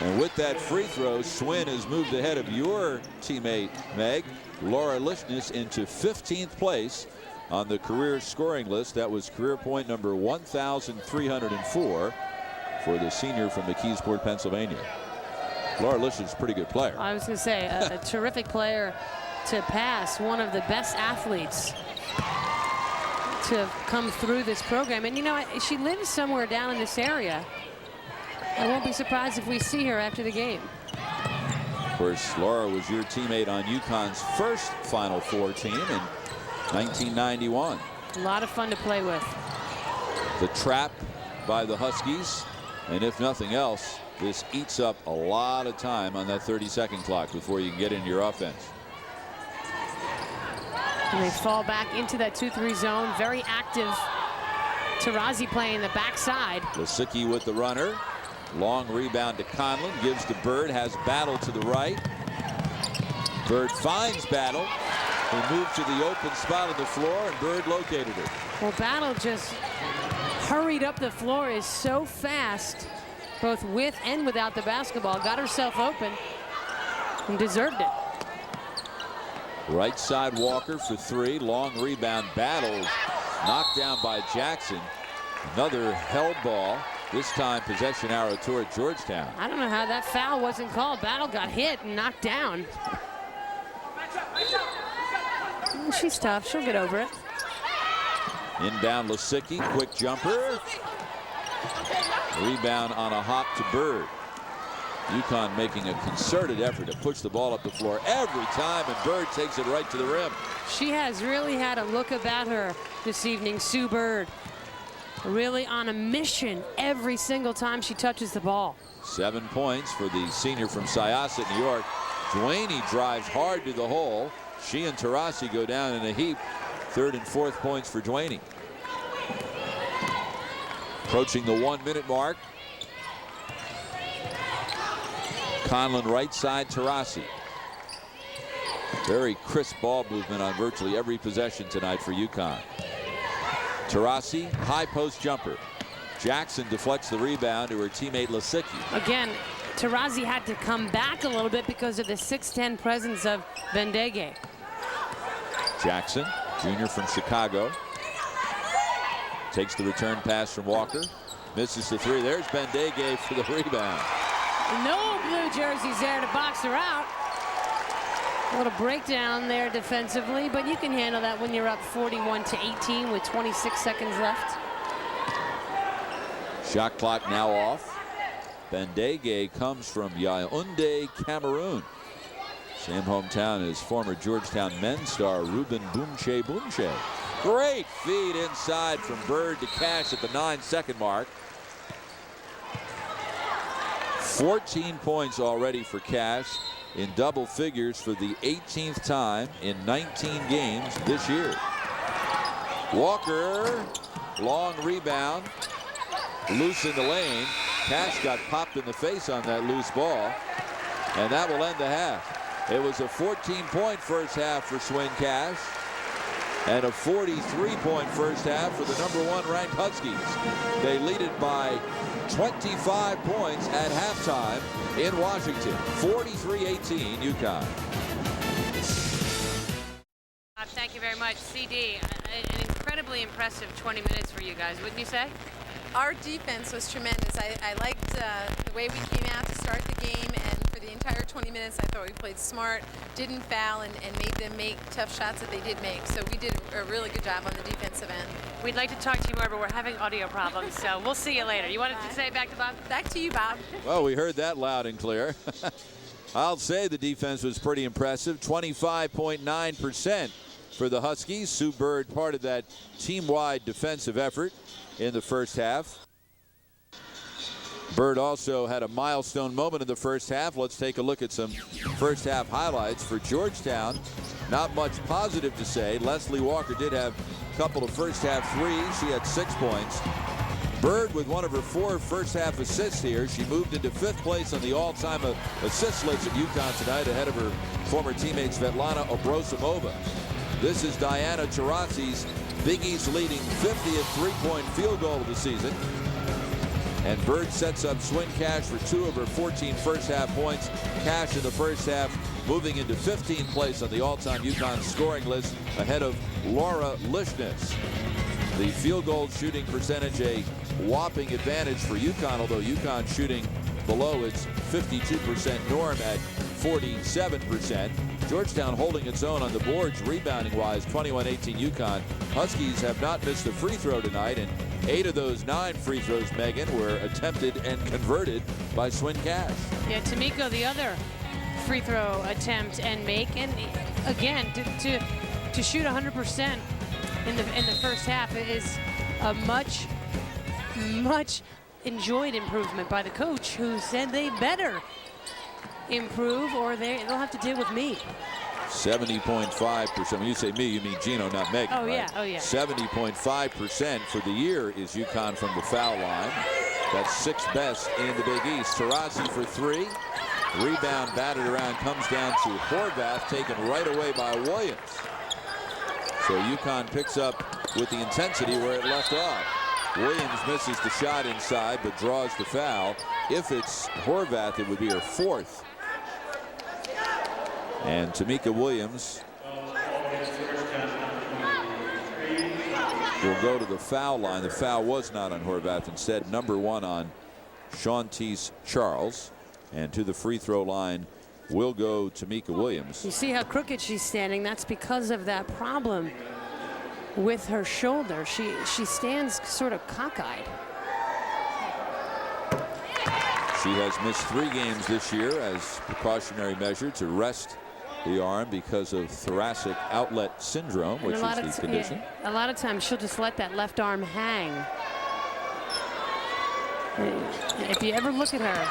And with that free throw, Swin has moved ahead of your teammate, Meg, Laura Lishnas, into 15th place on the career scoring list. That was career point number 1,304 for the senior from McKeesport, Pennsylvania. Laura Lishnas is a pretty good player. I was going to say, a terrific player to pass, one of the best athletes to come through this program. And she lives somewhere down in this area. I won't be surprised if we see her after the game. Of course, Laura was your teammate on UConn's first Final Four team in 1991. A lot of fun to play with. The trap by the Huskies, and if nothing else, this eats up a lot of time on that 30-second clock before you can get into your offense. And they fall back into that 2-3 zone. Very active. Taurasi playing the backside. Lisicki with the runner. Long rebound to Conlon. Gives to Bird. Has Battle to the right. Bird finds Battle. He moved to the open spot on the floor, and Bird located it. Well, Battle just hurried up the floor. Is so fast, both with and without the basketball. Got herself open and deserved it. Right side Walker for three. Long rebound. Battle knocked down by Jackson. Another held ball. This time possession arrow toward Georgetown. I don't know how that foul wasn't called. Battle got hit and knocked down. She's tough. She'll get over it. Inbound Lisicki. Quick jumper. Rebound on a hop to Bird. UConn making a concerted effort to push the ball up the floor every time, and Bird takes it right to the rim. She has really had a look about her this evening, Sue Bird. Really on a mission every single time she touches the ball. 7 points for the senior from Syosset, New York. Duaney drives hard to the hole. She and Taurasi go down in a heap. 3rd and 4th points for Duaney. Approaching the 1-minute mark. Conlon right side, Taurasi. Very crisp ball movement on virtually every possession tonight for UConn. Taurasi, high post jumper. Jackson deflects the rebound to her teammate Lisicki. Again, Taurasi had to come back a little bit because of the 6'10" presence of Bendege. Jackson, junior from Chicago, takes the return pass from Walker. Misses the three. There's Bendege for the rebound. No blue jerseys there to box her out. A little breakdown there defensively, but you can handle that when you're up 41-18 with 26 seconds left. Shot clock now off. Bendege comes from Yaoundé, Cameroon. Same hometown as former Georgetown men's star Ruben Boumche. Great feed inside from Bird to Cash at the 9-second mark. 14 points already for Cash, in double figures for the 18th time in 19 games this year. Walker, long rebound, loose in the lane. Cash got popped in the face on that loose ball, and that will end the half. It was a 14-point first half for Swin Cash and a 43-point first half for the #1 ranked Huskies. They lead it by 25 points at halftime in Washington. 43-18 UConn. Thank you very much, CD. An incredibly impressive 20 minutes for you guys, wouldn't you say? Our defense was tremendous. I liked the way we came out to start the game, and for the entire 20 minutes I thought we played smart, didn't foul, and made them make tough shots that they did make. So we did a really good job on the defensive end. We'd like to talk to you more, but we're having audio problems, so we'll see you later. You wanted to say back to Bob? Back to you, Bob. Well, we heard that loud and clear. I'll say the defense was pretty impressive. 25.9% for the Huskies. Sue Bird part of that team-wide defensive effort in the first half. Bird also had a milestone moment in the first half. Let's take a look at some first half highlights for Georgetown. Not much positive to say. Leslie Walker did have a couple of first half threes. She had 6 points. Bird with one of her 4 first half assists here. She moved into 5th place on the all-time assist list at UConn tonight, ahead of her former teammate Svetlana Obrosimova. This is Diana Taurasi's Big East leading 50th three-point field goal of the season. And Bird sets up Swin Cash for 2 of her 14 first half points. Cash in the first half moving into 15th place on the all-time UConn scoring list, ahead of Laura Lishnas. The field goal shooting percentage a whopping advantage for UConn, although UConn shooting below its 52% norm at 47%. Georgetown holding its own on the boards rebounding wise, 21-18 UConn. Huskies have not missed a free throw tonight, and 8 of those 9 free throws, Megan, were attempted and converted by Swin Cash. Yeah, Tamiko, the other free throw attempt and make, and again to shoot 100% in the first half is a much enjoyed improvement by the coach, who said they better improve or they'll have to deal with me. 70.5%. When you say me, you mean Gino, not Megan. Oh, yeah. Right? Oh, yeah. 70.5% for the year is UConn from the foul line. That's sixth best in the Big East. Taurasi for three. Rebound batted around, comes down to Horvath, taken right away by Williams. So UConn picks up with the intensity where it left off. Williams misses the shot inside, but draws the foul. If it's Horvath, it would be her fourth. And Tamika Williams will go to the foul line. The foul was not on Horvath. Instead, number one on Shauntice Charles. And to the free throw line will go Tamika Williams. You see how crooked she's standing? That's because of that problem with her shoulder. She stands sort of cockeyed. She has missed 3 games this year as precautionary measure to rest the arm because of thoracic outlet syndrome, which is the condition. Yeah, a lot of times she'll just let that left arm hang. If you ever look at her,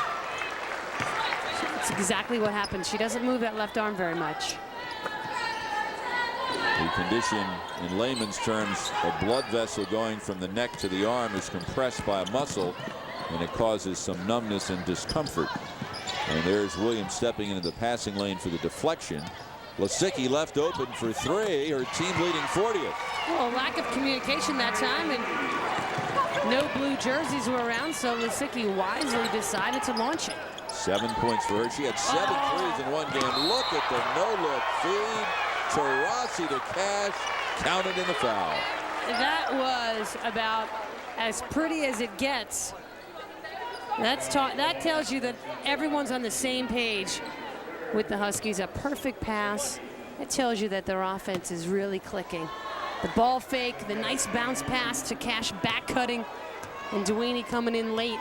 it's exactly what happens. She doesn't move that left arm very much. The condition, in layman's terms, a blood vessel going from the neck to the arm is compressed by a muscle, and it causes some numbness and discomfort. And there's Williams stepping into the passing lane for the deflection. Lisicky left open for three, her team leading 40th. Well, lack of communication that time, and no blue jerseys were around, so Lisicky wisely decided to launch it. 7 points for her. She had 7 threes in one game. Look at the no-look feed. Taurasi to Cash, counted in the foul. That was about as pretty as it gets. That tells you that everyone's on the same page with the Huskies. A perfect pass. It tells you that their offense is really clicking. The ball fake, the nice bounce pass to Cash, back cutting, and Duane coming in late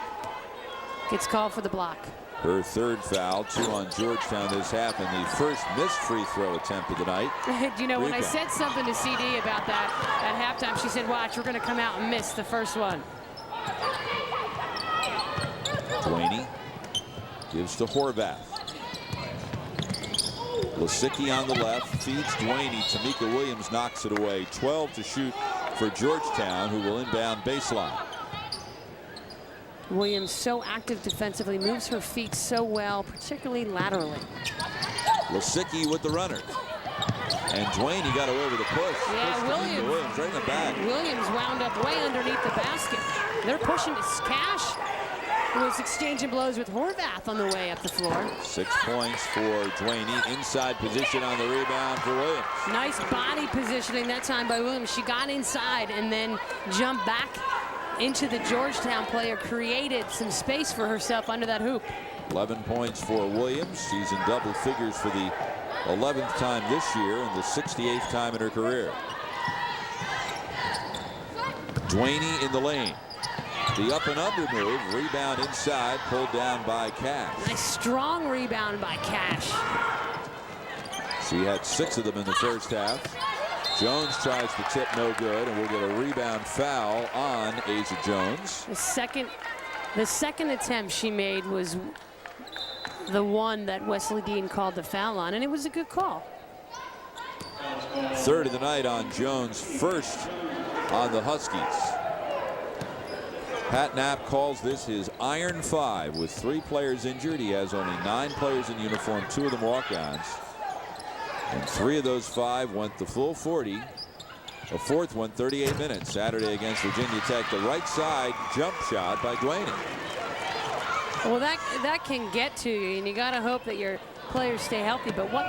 gets called for the block. Her third foul, 2 on Georgetown this half, and the first missed free throw attempt of the night. You know, when I said something to CD about that at halftime, she said, watch, we're going to come out and miss the first one. Duane gives to Horvath. Lisicky on the left, feeds Duane. Tamika Williams knocks it away. 12 to shoot for Georgetown, who will inbound baseline. Williams so active defensively, moves her feet so well, particularly laterally. Lisicky with the runner. And Duane got away with a push. Yeah, Williams right in the back. Williams wound up way underneath the basket. They're pushing to Cash, who was exchanging blows with Horvath on the way up the floor. 6 points for Duane. Inside position on the rebound for Williams. Nice body positioning that time by Williams. She got inside and then jumped back into the Georgetown player, created some space for herself under that hoop. 11 points for Williams. She's in double figures for the 11th time this year and the 68th time in her career. Duane in the lane. The up and under move, rebound inside, pulled down by Cash. Nice strong rebound by Cash. She had 6 of them in the first half. Jones tries to tip, no good, and we'll get a rebound foul on Asia Jones. The second attempt she made was the one that Wesley Dean called the foul on, and it was a good call. Third of the night on Jones, first on the Huskies. Pat Knapp calls this his Iron 5 with 3 players injured. He has only 9 players in uniform, 2 of them walk-ons. And 3 of those 5 went the full 40. A fourth one, 38 minutes. Saturday against Virginia Tech. The right side jump shot by Duane. Well, that can get to you, and you got to hope that your players stay healthy. But what,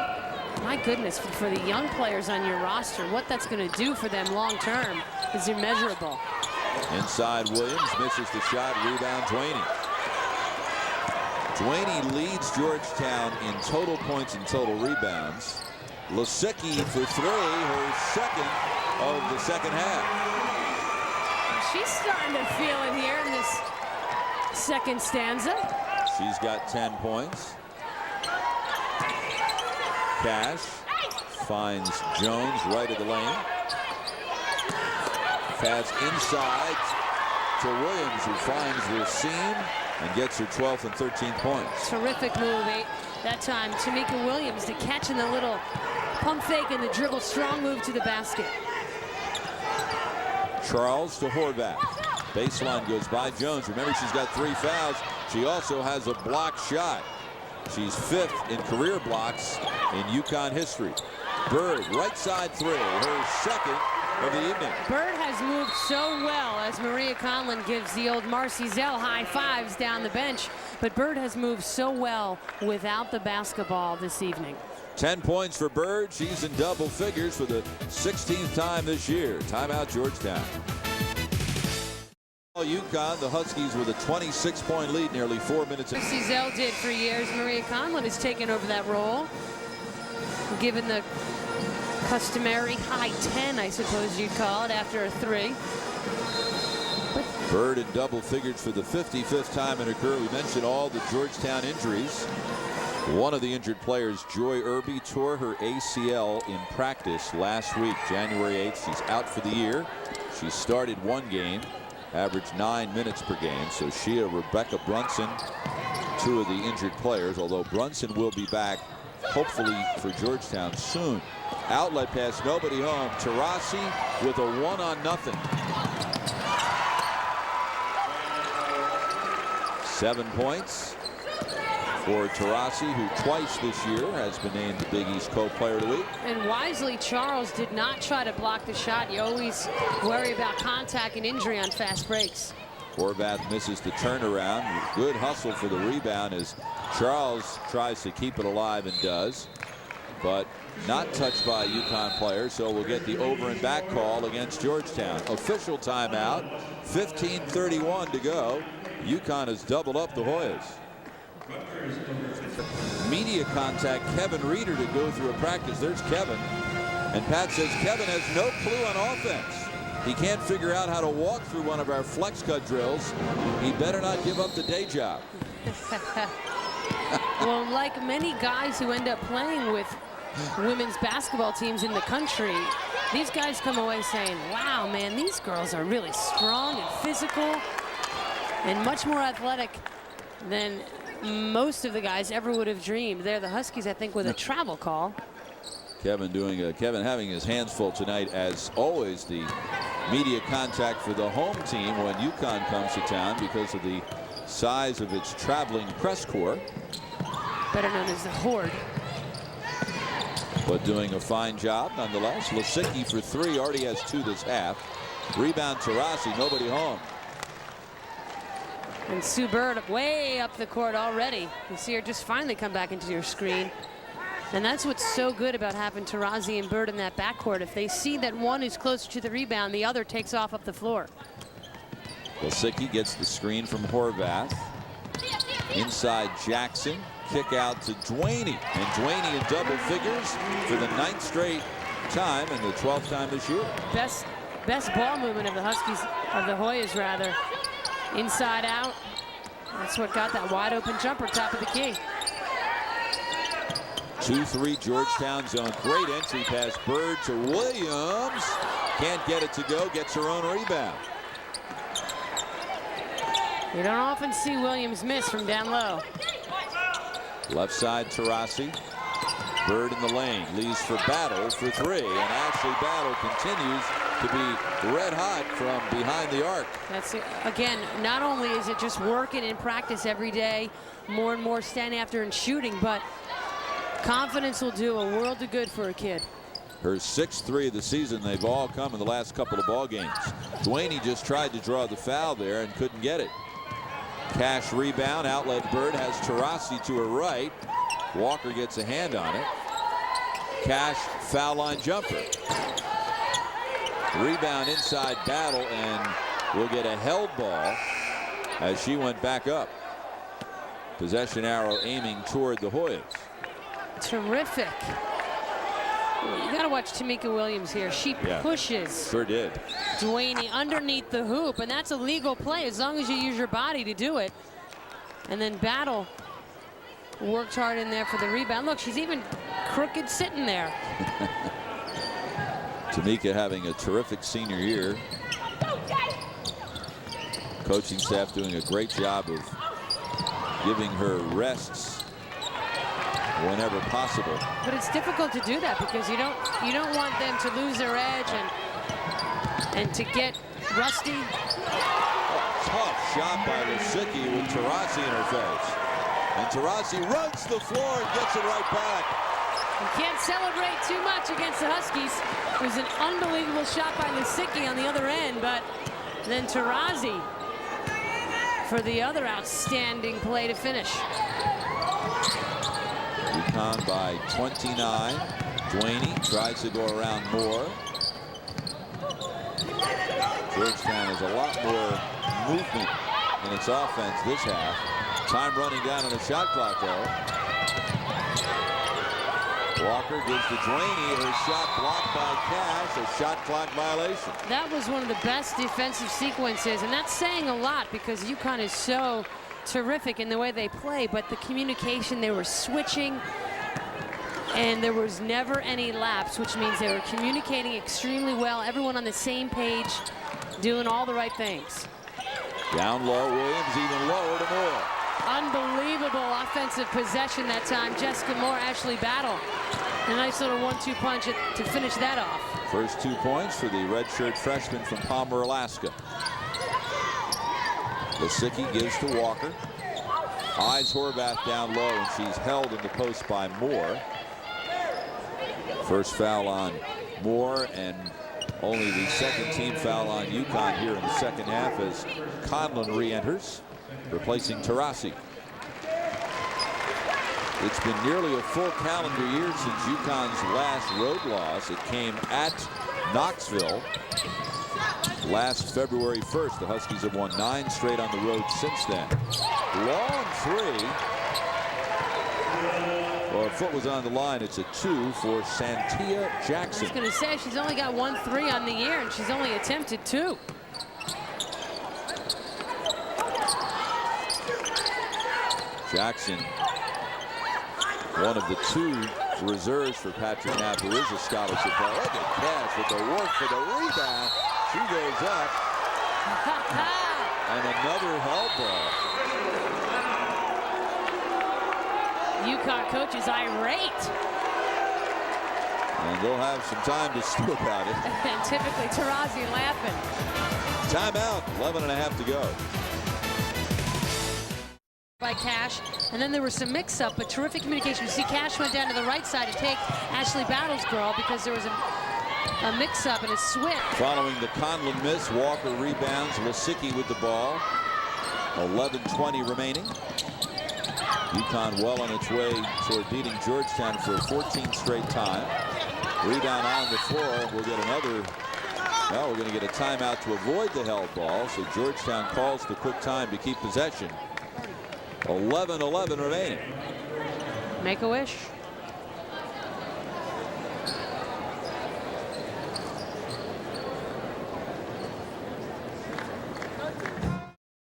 my goodness, for the young players on your roster, what that's going to do for them long term is immeasurable. Inside Williams, misses the shot, rebound Duane. Duane leads Georgetown in total points and total rebounds. Lisicky for 3, her second of the second half. She's starting to feel it here in this second stanza. She's got 10 points. Cash finds Jones right of the lane. pass inside to Williams, who finds the seam and gets her 12th and 13th points. Terrific move. That time, Tamika Williams to catch in the little pump fake and the dribble. Strong move to the basket. Charles to Horvath. Baseline goes by Jones. Remember, she's got 3 fouls. She also has a blocked shot. She's 5th in career blocks in UConn history. Bird, right side 3, her 2nd of the evening. Bird has moved so well as Maria Conlon gives the old Marcy Zell high fives down the bench. But Bird has moved so well without the basketball this evening. 10 points for Bird. She's in double figures for the 16th time this year. Timeout, Georgetown. UConn, the Huskies with a 26-point lead, nearly 4 minutes. Marcy Zell did for years. Maria Conlon has taken over that role, given the customary high 10, I suppose you'd call it, after a 3. Bird in double figures for the 55th time in her career. We mentioned all the Georgetown injuries. One of the injured players, Joy Irby, tore her ACL in practice last week, January 8th. She's out for the year. She started 1 game, averaged 9 minutes per game. So Shea, Rebecca Brunson, 2 of the injured players, although Brunson will be back hopefully for Georgetown soon. Outlet pass, nobody home. Taurasi with a 1-on-0. 7 points for Taurasi, who twice this year has been named the Big East Co-Player of the Week. And wisely, Charles did not try to block the shot. You always worry about contact and injury on fast breaks. Horvath misses the turnaround. Good hustle for the rebound as Charles tries to keep it alive and does, but not touched by a UConn player, so we'll get the over and back call against Georgetown. Official timeout, 15:31 to go. UConn has doubled up the Hoyas. Media contact, Kevin Reeder, to go through a practice. There's Kevin, and Pat says Kevin has no clue on offense. He can't figure out how to walk through one of our flex cut drills. He better not give up the day job. Well, like many guys who end up playing with women's basketball teams in the country, these guys come away saying, wow, man, these girls are really strong and physical and much more athletic than most of the guys ever would have dreamed. They're the Huskies, I think, with a travel call. Kevin having his hands full tonight, as always. The media contact for the home team when UConn comes to town because of the size of its traveling press corps, better known as the Horde. But doing a fine job nonetheless. Lisicki for 3, already has 2 this half. Rebound Taurasi, nobody home. And Sue Bird way up the court already. You see her just finally come back into your screen. And that's what's so good about having Taurasi and Bird in that backcourt. If they see that one is closer to the rebound, the other takes off up the floor. Lisicki gets the screen from Horvath. Inside Jackson. Kick out to Dwayne. And Dwayne in double figures for the 9th straight time and the 12th time this year. Best ball movement of the Huskies, of the Hoyas rather. Inside out. That's what got that wide open jumper, top of the key. 2-3 Georgetown zone. Great entry pass. Bird to Williams. Can't get it to go. Gets her own rebound. You don't often see Williams miss from down low. Left side Taurasi. Bird in the lane. Leaves for Battle for 3. And Ashley Battle continues to be red hot from behind the arc. That's, again, not only is it just working in practice every day, more and more standing after and shooting, but confidence will do a world of good for a kid. Her 6th 3 of the season. They've all come in the last couple of ball games. Dwayne just tried to draw the foul there and couldn't get it. Cash rebound. Outlet Bird has Taurasi to her right. Walker gets a hand on it. Cash foul line jumper. Rebound inside Battle, and we'll get a held ball as she went back up. Possession arrow aiming toward the Hoyas. Terrific. You got to watch Tamika Williams here. She pushes. Sure did. Dwayne underneath the hoop, and that's a legal play as long as you use your body to do it. And then Battle worked hard in there for the rebound. Look, she's even crooked sitting there. Tamika having a terrific senior year. Coaching staff doing a great job of giving her rests whenever possible. But it's difficult to do that because you don't want them to lose their edge and to get rusty. Tough shot by Lisicky with Taurasi in her face. And Taurasi runs the floor and gets it right back. You can't celebrate too much against the Huskies. It was an unbelievable shot by Lisicky on the other end, but then Taurasi for the other outstanding play to finish. UConn by 29. Duaney tries to go around Moore. Georgetown has a lot more movement in its offense this half. Time running down on the shot clock, though. Walker gives to Duaney. Her shot blocked by Cash. A shot clock violation. That was one of the best defensive sequences, and that's saying a lot because UConn is so terrific in the way they play, but the communication, they were switching, and there was never any lapse, which means they were communicating extremely well. Everyone on the same page, doing all the right things. Down low, Williams even lower to Moore. Unbelievable offensive possession that time. Jessica Moore, Ashley Battle. A nice little 1-2 punch to finish that off. First 2 points for the redshirt freshman from Palmer, Alaska. Lisicky gives to Walker. Eyes Horvath down low, and she's held in the post by Moore. First foul on Moore, and only the second team foul on UConn here in the second half as Conlon re-enters, replacing Taurasi. It's been nearly a full calendar year since UConn's last road loss. It came at Knoxville last February 1st. The Huskies have won 9 straight on the road since then. Long three. Well, a foot was on the line. It's a 2 for Santia Jackson. I was going to say, she's only got 1 3 on the year, and she's only attempted 2. Jackson, one of the 2 reserves for Patrick Knapp, who is a scholarship player. Look at Cash with the work for the rebound. She goes up. And another held ball. UConn coach is irate. And they'll have some time to stew about it. And typically Taurasi laughing. Timeout, 11.5 to go. By Cash, and then there was some mix-up, but terrific communication. You see Cash went down to the right side to take Ashley Battle's girl because there was a mix-up and a switch. Following the Conlon miss, Walker rebounds. Lisicky with the ball. 11:20 remaining. UConn well on its way toward beating Georgetown for 14 straight time. Rebound on the floor. We'll get another. Well, we're going to get a timeout to avoid the held ball. So Georgetown calls the quick time to keep possession. 11:11 remaining. Make a wish.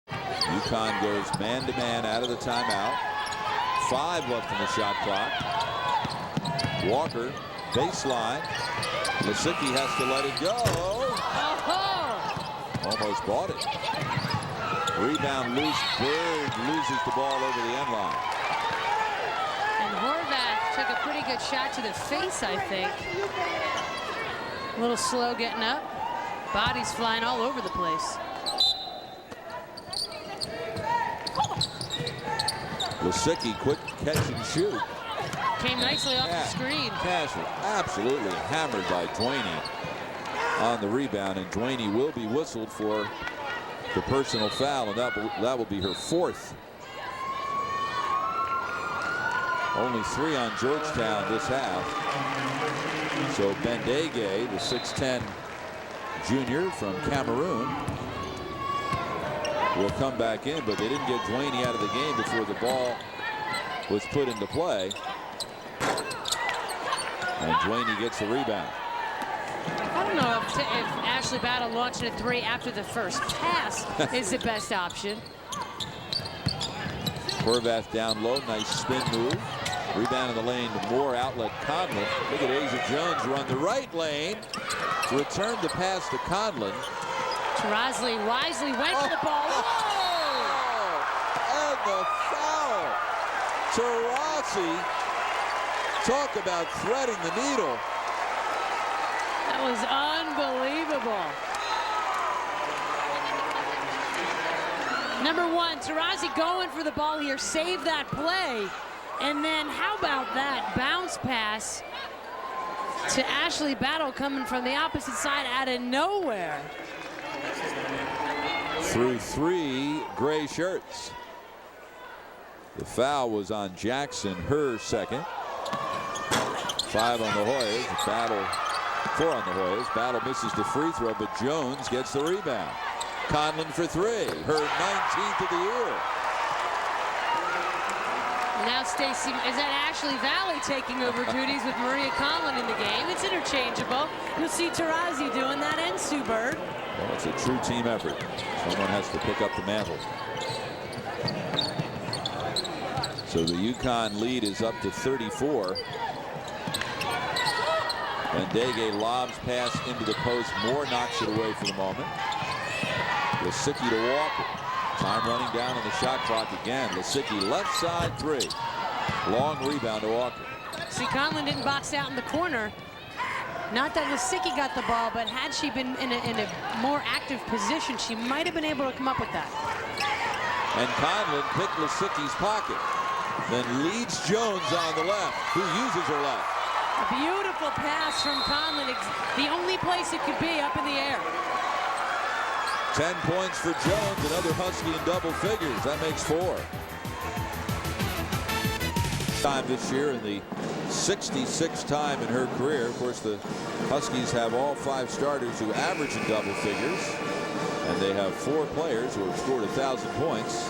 UConn goes man-to-man out of the timeout. 5 left in the shot clock. Walker, baseline. Lisicky has to let it go. Almost bought it. Rebound loose. Bird loses the ball over the end line. And Horvath took a pretty good shot to the face, I think. A little slow getting up. Bodies flying all over the place. Lisicky, quick catch and shoot. Came nicely off the screen. Cash was absolutely hammered by Duaney on the rebound, and Duaney will be whistled for the personal foul, and that will be her 4th. Only 3 on Georgetown this half. So Bendege, the 6'10 junior from Cameroon, will come back in, but they didn't get Duaney out of the game before the ball was put into play. And Duaney gets the rebound. I don't know if Ashley Battle launching a 3 after the first pass is the best option. Horvath down low, nice spin move. Rebound in the lane to Moore, outlet Conlon. Look at Asia Jones run the right lane. Return the pass to Conlon. Tarazzi wisely went for the ball. Whoa! And the foul. Tarazzi, talk about threading the needle. That was unbelievable. Number one, Tarazzi going for the ball here, save that play. And then how about that bounce pass to Ashley Battle coming from the opposite side out of nowhere. Through 3 gray shirts. The foul was on Jackson, her second. 5 on the Hoyas. Battle 4 on the Hoyas. Battle misses the free throw, but Jones gets the rebound. Conlon for 3, her 19th of the year. Now Stacy, is that Ashley Valley taking over duties with Maria Conlon in the game? It's interchangeable. You'll see Tarazzi doing that and Sue Bird. Well, it's a true team effort. Someone has to pick up the mantle. So the UConn lead is up to 34. And Dege lobs pass into the post. Moore knocks it away for the moment. Lisicky to Walker. Time running down on the shot clock again. Lisicky left side 3. Long rebound to Walker. See, Conlon didn't box out in the corner. Not that Lisicky got the ball, but had she been in a more active position, she might have been able to come up with that. And Conlon picked Lisicky's pocket. Then leads Jones on the left, who uses her left. A beautiful pass from Conlon. The only place it could be up in the air. 10 points for Jones, another Husky in double figures. That makes 4. Time this year in the 66th time in her career. Of course, the Huskies have all 5 starters who average in double figures, and they have 4 players who have scored 1,000 points.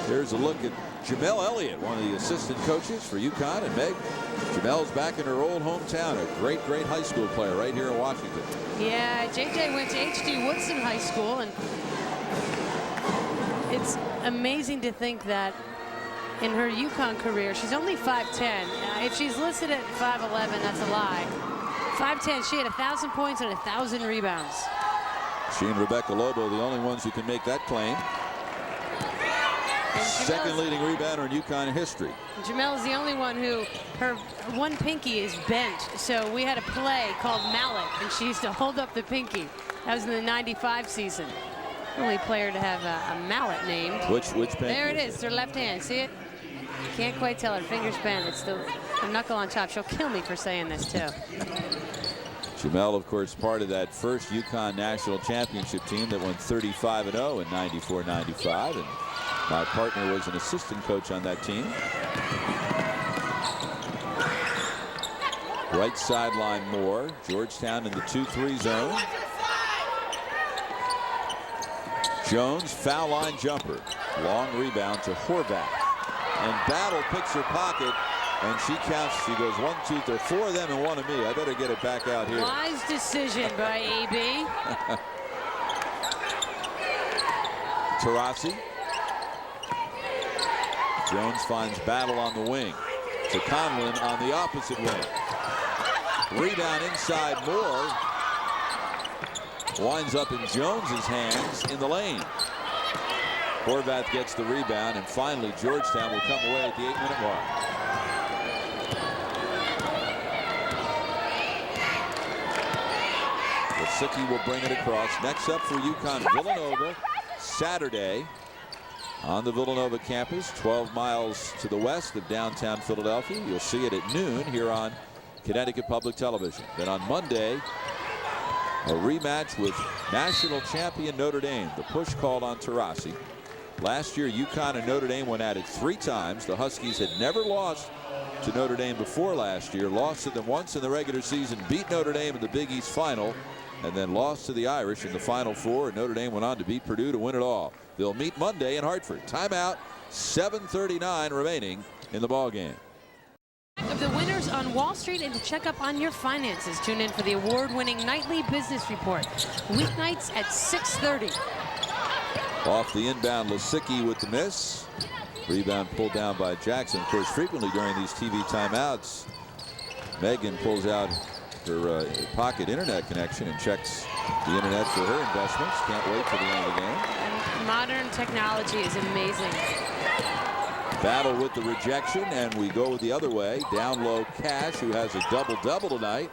Here's a look at Jamel Elliott, one of the assistant coaches for UConn. And Meg, Jamel's back in her old hometown, a great high school player right here in Washington. Yeah, JJ went to H.D. Woodson High School, and it's amazing to think that in her UConn career, she's only 5'10". If she's listed at 5'11", that's a lie. 5'10", she had 1,000 points and 1,000 rebounds. She and Rebecca Lobo, the only ones who can make that claim. Second leading rebounder in UConn history. Jamel is the only one who, her one pinky is bent. So we had a play called Mallet, and she used to hold up the pinky. That was in the '95 season. Only player to have a mallet named. Which pinky? There it is, her left hand. See it? Can't quite tell. Her finger's bent. It's the knuckle on top. She'll kill me for saying this too. Jamel, of course, part of that first UConn national championship team that went 35-0 in '94-95, and my partner was an assistant coach on that team. Right sideline Moore. Georgetown in the 2-3 zone. Jones, foul line jumper. Long rebound to Horvath. And Battle picks her pocket, and she counts. She goes 1, 2, 3, 4 of them and 1 of me. I better get it back out here. Wise decision by AB. Tarazzi. Jones finds Battle on the wing. To Conlon on the opposite wing. Rebound inside Moore. Winds up in Jones's hands in the lane. Horvath gets the rebound, and finally Georgetown will come away at the 8-minute mark. Lisicky will bring it across. Next up for UConn, Villanova, Saturday on the Villanova campus, 12 miles to the west of downtown Philadelphia. You'll see it at noon here on Connecticut Public Television. Then on Monday, a rematch with national champion Notre Dame. The push called on Tarazzi. Last year, UConn and Notre Dame went at it 3 times. The Huskies had never lost to Notre Dame before last year. Lost to them once in the regular season, beat Notre Dame in the Big East final, and then lost to the Irish in the Final Four. And Notre Dame went on to beat Purdue to win it all. They'll meet Monday in Hartford. Timeout, 7:39 remaining in the ballgame. Of the winners on Wall Street and to check up on your finances. Tune in for the award-winning nightly business report. Weeknights at 6:30. Off the inbound, Lisicky with the miss. Rebound pulled down by Jackson. Of course, frequently during these TV timeouts, Megan pulls out her pocket internet connection and checks the internet for her investments. Can't wait for the end of the game. And modern technology is amazing. Battle with the rejection, and we go the other way. Down low, Cash, who has a double-double tonight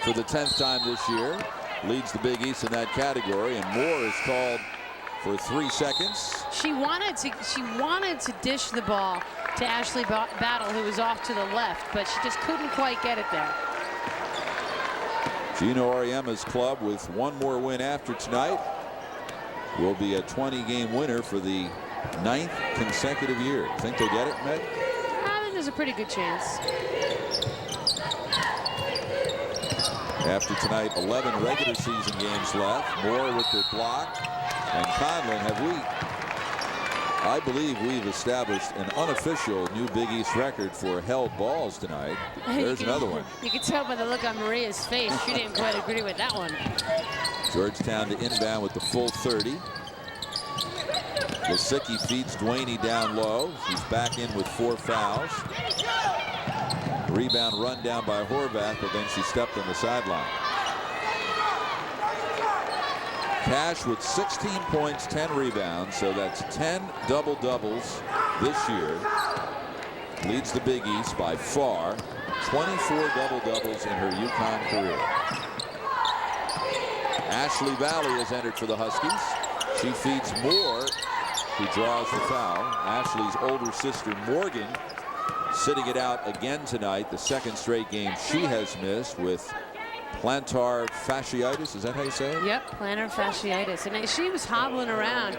for the 10th time this year, leads the Big East in that category, and Moore is called for 3 seconds. She wanted to dish the ball to Ashley Battle, who was off to the left, but she just couldn't quite get it there. Gino Auriemma's club, with one more win after tonight, will be a 20-game winner for the 9th consecutive year. Think they'll get it, Meg? I think there's a pretty good chance. After tonight, 11 regular season games left. Moore with the block, and Conlon. I believe we've established an unofficial new Big East record for held balls tonight. There's another one. You can tell by the look on Maria's face. She didn't quite agree with that one. Georgetown to inbound with the full 30. Lisicki feeds Duaney down low. He's back in with 4 fouls. Rebound run down by Horvath, but then she stepped on the sideline. Cash with 16 points, 10 rebounds, so that's 10 double-doubles this year. Leads the Big East by far. 24 double-doubles in her UConn career. Ashley Valley has entered for the Huskies. She feeds Moore, who draws the foul. Ashley's older sister Morgan sitting it out again tonight, the 2nd straight game she has missed with plantar fasciitis. Is that how you say it? Yep, plantar fasciitis. And she was hobbling around.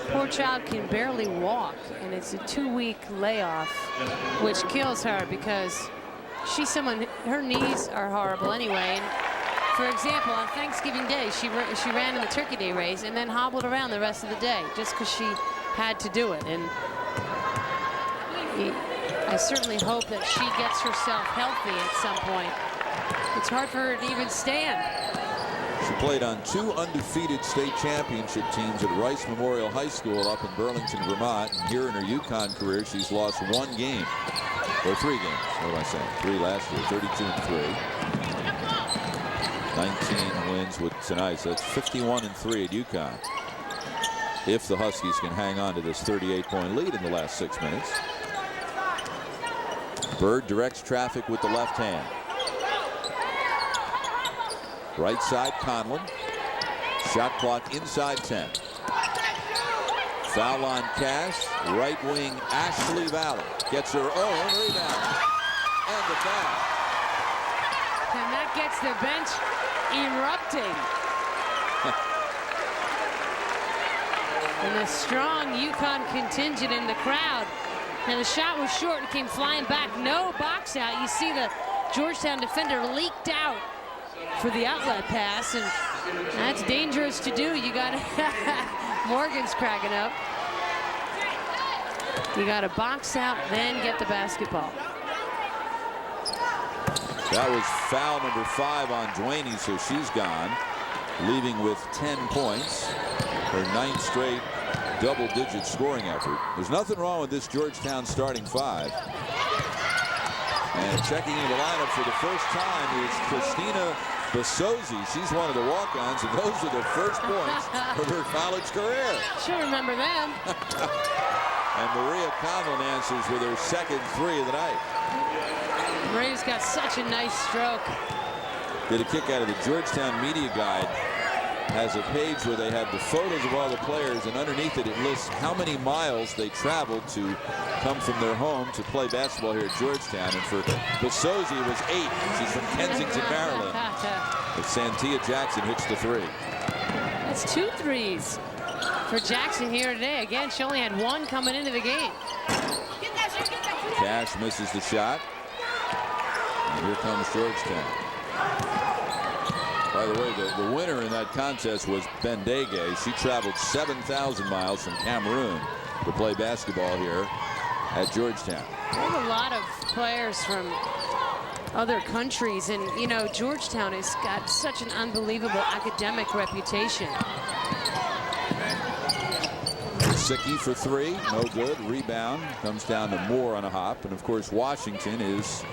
Poor child can barely walk, and it's a 2-week layoff, which kills her because she's someone, her knees are horrible anyway. And for example, on Thanksgiving Day, she ran in the Turkey Day race and then hobbled around the rest of the day just because she had to do it. And I certainly hope that she gets herself healthy at some point. It's hard for her to even stand. She played on 2 undefeated state championship teams at Rice Memorial High School up in Burlington, Vermont. And here in her UConn career, she's lost 1 game. Or 3 games. What am I saying? 3 last year. 32-3. 19 wins with tonight. So that's 51-3 at UConn. If the Huskies can hang on to this 38-point lead in the last 6 minutes. Bird directs traffic with the left hand. Right side, Conlon. Shot clock inside 10. Foul line, Cash. Right wing, Ashley Valley gets her own rebound. And the foul. And that gets the bench erupting. And a strong UConn contingent in the crowd. And the shot was short and came flying back. No box out. You see the Georgetown defender leaked out for the outlet pass, and that's dangerous to do. You got Morgan's cracking up. You got to box out, then get the basketball. That was foul number 5 on Duaney, so she's gone, leaving with 10 points. Her 9th straight double-digit scoring effort. There's nothing wrong with this Georgetown starting 5. And checking in the lineup for the first time is Christina Basozi. She's one of the walk-ons, and those are the first points of her college career. She'll remember them. And Maria Conlon answers with her 2nd 3 of the night. Maria's got such a nice stroke. Get a kick out of the Georgetown Media Guide. Has a page where they have the photos of all the players, and underneath it, it lists how many miles they traveled to come from their home to play basketball here at Georgetown. And for Basozi, it was 8. She's from Kensington, Maryland. But Santia Jackson hits the 3. That's 2 threes for Jackson here today. Again, she only had 1 coming into the game. Cash misses the shot. And here comes Georgetown. By the way, the winner in that contest was Bendege. She traveled 7,000 miles from Cameroon to play basketball here at Georgetown. There's a lot of players from other countries, and you know, Georgetown has got such an unbelievable academic reputation. Lisicki for 3, no good. Rebound comes down to Moore on a hop, and of course Washington is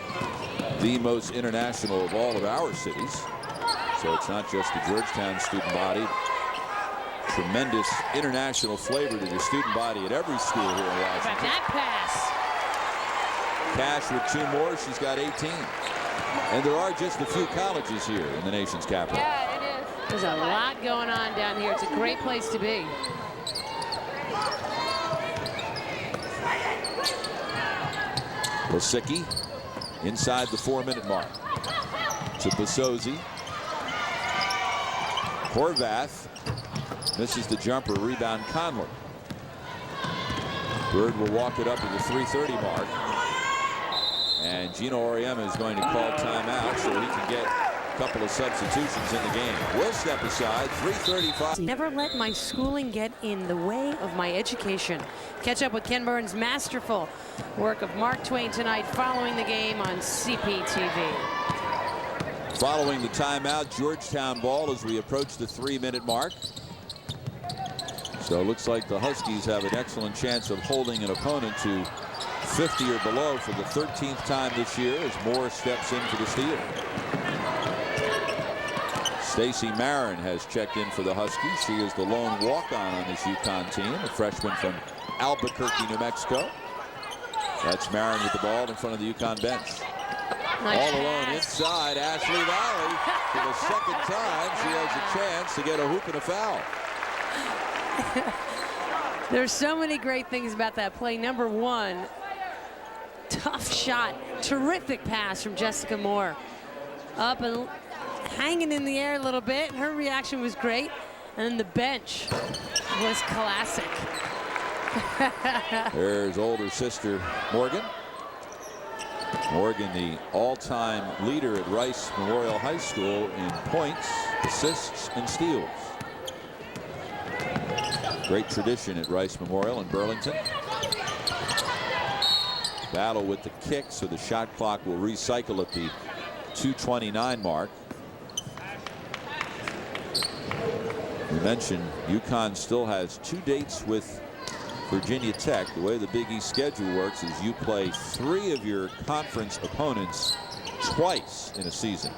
the most international of all of our cities. So it's not just the Georgetown student body. Tremendous international flavor to the student body at every school here in Washington. That pass. Cash with 2 more. She's got 18. And there are just a few colleges here in the nation's capital. Yeah, it is. There's a lot going on down here. It's a great place to be. Lisicky inside the 4-minute mark to Basozi. Horvath misses the jumper. Rebound Conley. Bird will walk it up to the 3:30 mark. And Gino Auriemma is going to call timeout so he can get a couple of substitutions in the game. Will step aside. 3:35. Never let my schooling get in the way of my education. Catch up with Ken Burns' masterful work of Mark Twain tonight following the game on CPTV. Following the timeout, Georgetown ball as we approach the 3-minute mark. So it looks like the Huskies have an excellent chance of holding an opponent to 50 or below for the 13th time this year as Moore steps in for the steal. Stacey Marin has checked in for the Huskies. She is the lone walk-on this UConn team, a freshman from Albuquerque, New Mexico. That's Marin with the ball in front of the UConn bench. Nice All alone pass. inside, Ashley Valley. For the second time, she has a chance to get a hoop and a foul. There's so many great things about that play. Number one, tough shot, terrific pass from Jessica Moore. Up and hanging in the air a little bit. Her reaction was great. And then the bench was classic. There's older sister Morgan. Morgan, the all-time leader at Rice Memorial High School in points, assists, and steals. Great tradition at Rice Memorial in Burlington. Battle with the kick, so the shot clock will recycle at the 2:29 mark. We mentioned UConn still has 2 dates with Virginia Tech. The way the Big East schedule works is you play 3 of your conference opponents twice in a season.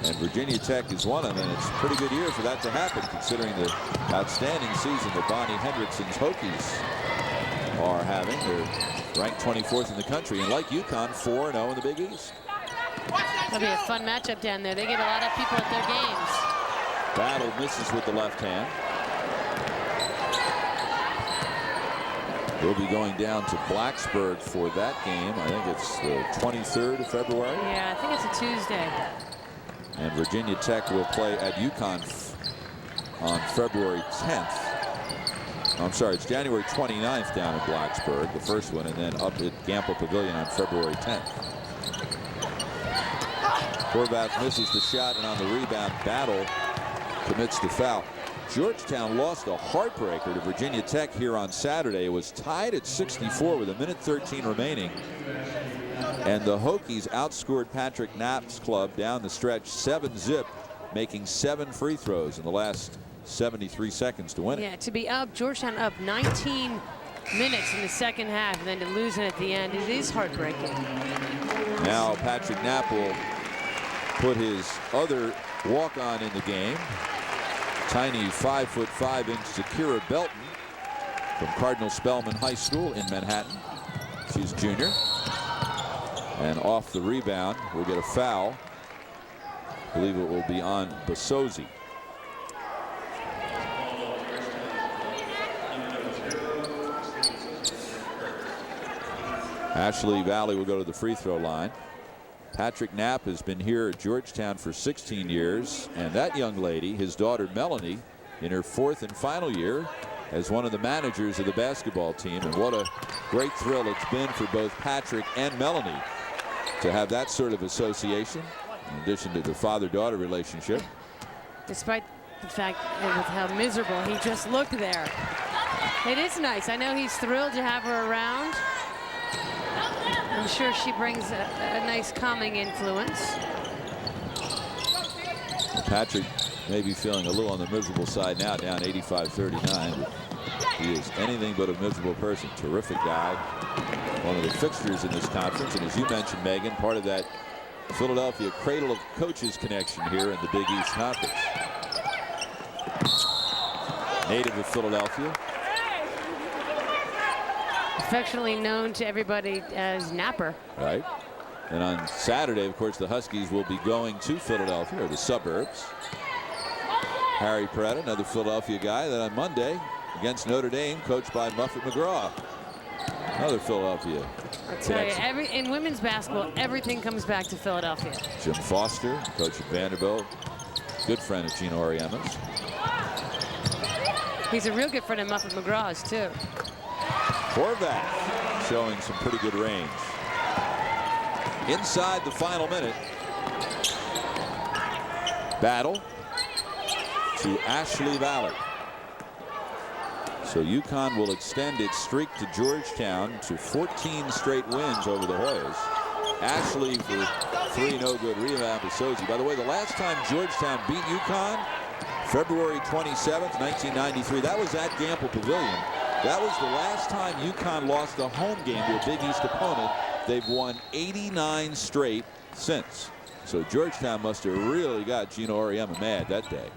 And Virginia Tech is one of them, and it's a pretty good year for that to happen considering the outstanding season that Bonnie Hendrickson's Hokies are having. They're ranked 24th in the country, and like UConn, 4-0 in the Big East. That'll be a fun matchup down there. They get a lot of people at their games. Battle misses with the left hand. We'll be going down to Blacksburg for that game. I think it's the 23rd of February. Yeah, I think it's a Tuesday. And Virginia Tech will play at UConn on February 10th. I'm sorry, it's January 29th down in Blacksburg, the first one, and then up at Gamble Pavilion on February 10th. Horvath misses the shot, and on the rebound, Battle commits the foul. Georgetown lost a heartbreaker to Virginia Tech here on Saturday. It was tied at 64 with 1:13 remaining. And the Hokies outscored Patrick Knapp's club down the stretch 7-zip, making 7 free throws in the last 73 seconds to win it. Yeah, to be up, Georgetown up 19 minutes in the second half, and then to lose it at the end, it is heartbreaking. Now Patrick Knapp will put his other walk-on in the game. Tiny 5'5" Zakira Belton from Cardinal Spellman High School in Manhattan. She's junior. And off the rebound, we'll get a foul. I believe it will be on Basozi. Ashley Valley will go to the free throw line. Patrick Knapp has been here at Georgetown for 16 years, and that young lady, his daughter Melanie, in her 4th and final year as one of the managers of the basketball team. And what a great thrill it's been for both Patrick and Melanie to have that sort of association, in addition to the father-daughter relationship. Despite the fact with how miserable he just looked there. It is nice. I know he's thrilled to have her around. I'm sure she brings a nice calming influence. Patrick may be feeling a little on the miserable side now, down 85-39. He is anything but a miserable person. Terrific guy. One of the fixtures in this conference. And as you mentioned, Megan, part of that Philadelphia cradle of coaches connection here in the Big East Conference. Native of Philadelphia. Affectionately known to everybody as Napper. Right. And on Saturday, of course, the Huskies will be going to Philadelphia, or the suburbs. Harry Peretta, another Philadelphia guy. Then on Monday, against Notre Dame, coached by Muffet McGraw. Another Philadelphia. I'll tell you, in women's basketball, everything comes back to Philadelphia. Jim Foster, coach at Vanderbilt, good friend of Gino Auriemma's. He's a real good friend of Muffet McGraw's, too. Horvath showing some pretty good range. Inside the final minute. Battle to Ashley Ballard. So UConn will extend its streak to Georgetown to 14 straight wins over the Hoyas. Ashley for 3 no-good rebound to Sozi. By the way, the last time Georgetown beat UConn, February 27th, 1993. That was at Gamble Pavilion. That was the last time UConn lost a home game to a Big East opponent. They've won 89 straight since. So Georgetown must have really got Gino Auriemma mad that day.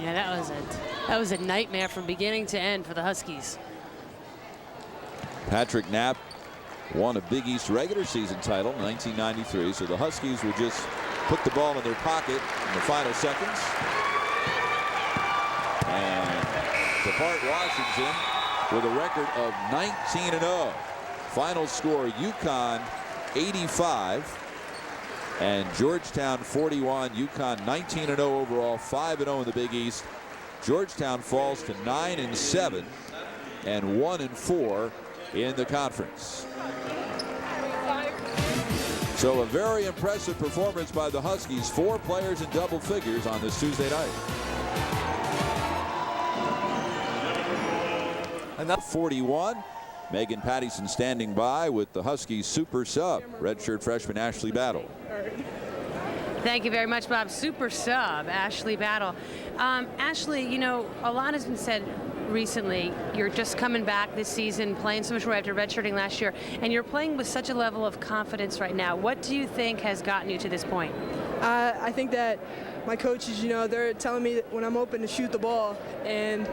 Yeah, that was a nightmare from beginning to end for the Huskies. Patrick Knapp won a Big East regular season title in 1993. So the Huskies will just put the ball in their pocket in the final seconds and depart Washington with a record of 19-0. Final score, UConn 85 and Georgetown 41. UConn 19-0 overall, 5-0 in the Big East. Georgetown falls to 9-7 and 1-4 in the conference. So a very impressive performance by the Huskies. 4 players in double figures on this Tuesday night. Another 41. Megan Pattison standing by with the Huskies super sub, redshirt freshman Ashley Battle. Thank you very much, Bob. Super sub, Ashley Battle. Ashley, you know, a lot has been said recently. You're just coming back this season, playing so much more after redshirting last year, and you're playing with such a level of confidence right now. What do you think has gotten you to this point? I think that my coaches, you know, they're telling me that when I'm open to shoot the ball, and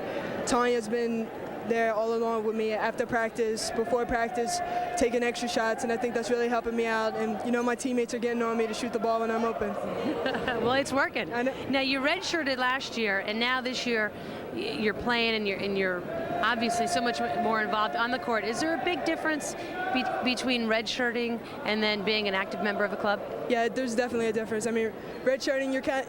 Tanya's been there all along with me after practice, before practice, taking extra shots, and I think that's really helping me out. And you know, my teammates are getting on me to shoot the ball when I'm open. Well, it's working. Now you redshirted last year, and now this year you're playing, and you're obviously so much more involved on the court. Is there a big difference between redshirting and then being an active member of a club? Yeah, there's definitely a difference. I mean, redshirting,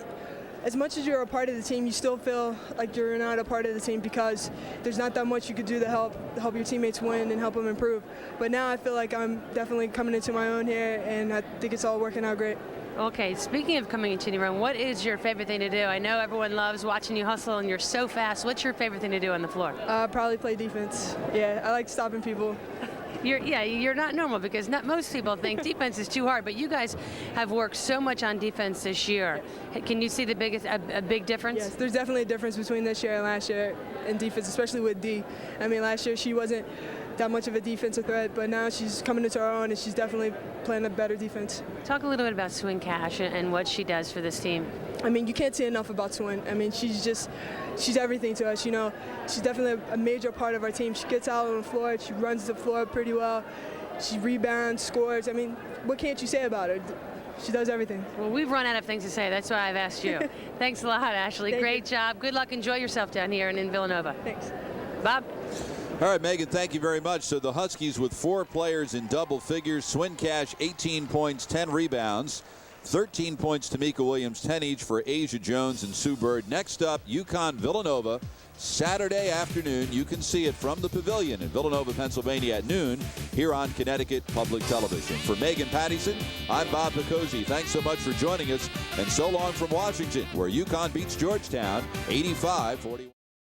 as much as you're a part of the team, you still feel like you're not a part of the team because there's not that much you could do to help your teammates win and help them improve. But now I feel like I'm definitely coming into my own here, and I think it's all working out great. Okay, speaking of coming into your own, what is your favorite thing to do? I know everyone loves watching you hustle, and you're so fast. What's your favorite thing to do on the floor? Probably play defense. Yeah, I like stopping people. You're not normal because not most people think defense is too hard, but you guys have worked so much on defense this year. Can you see a big difference? Yes, there's definitely a difference between this year and last year in defense, especially with Dee. I mean, last year she wasn't that much of a defensive threat, but now she's coming into her own, and she's definitely playing a better defense. Talk a little bit about Swin Cash and what she does for this team. I mean, you can't say enough about Swin. I mean, she's everything to us, you know. She's definitely a major part of our team. She gets out on the floor, she runs the floor pretty well, she rebounds, scores. I mean, what can't you say about her? She does everything. Well, we've run out of things to say. That's why I've asked you. Thanks a lot, Ashley. Great job. Good luck. Enjoy yourself down here and in Villanova. Thanks. Bob? All right, Megan, thank you very much. So the Huskies with 4 players in double figures. Swin Cash, 18 points, 10 rebounds. 13 points to Mika Williams, 10 each for Asia Jones and Sue Bird. Next up, UConn Villanova, Saturday afternoon. You can see it from the Pavilion in Villanova, Pennsylvania at noon here on Connecticut Public Television. For Megan Pattison, I'm Bob Picozzi. Thanks so much for joining us, and so long from Washington, where UConn beats Georgetown 85-41.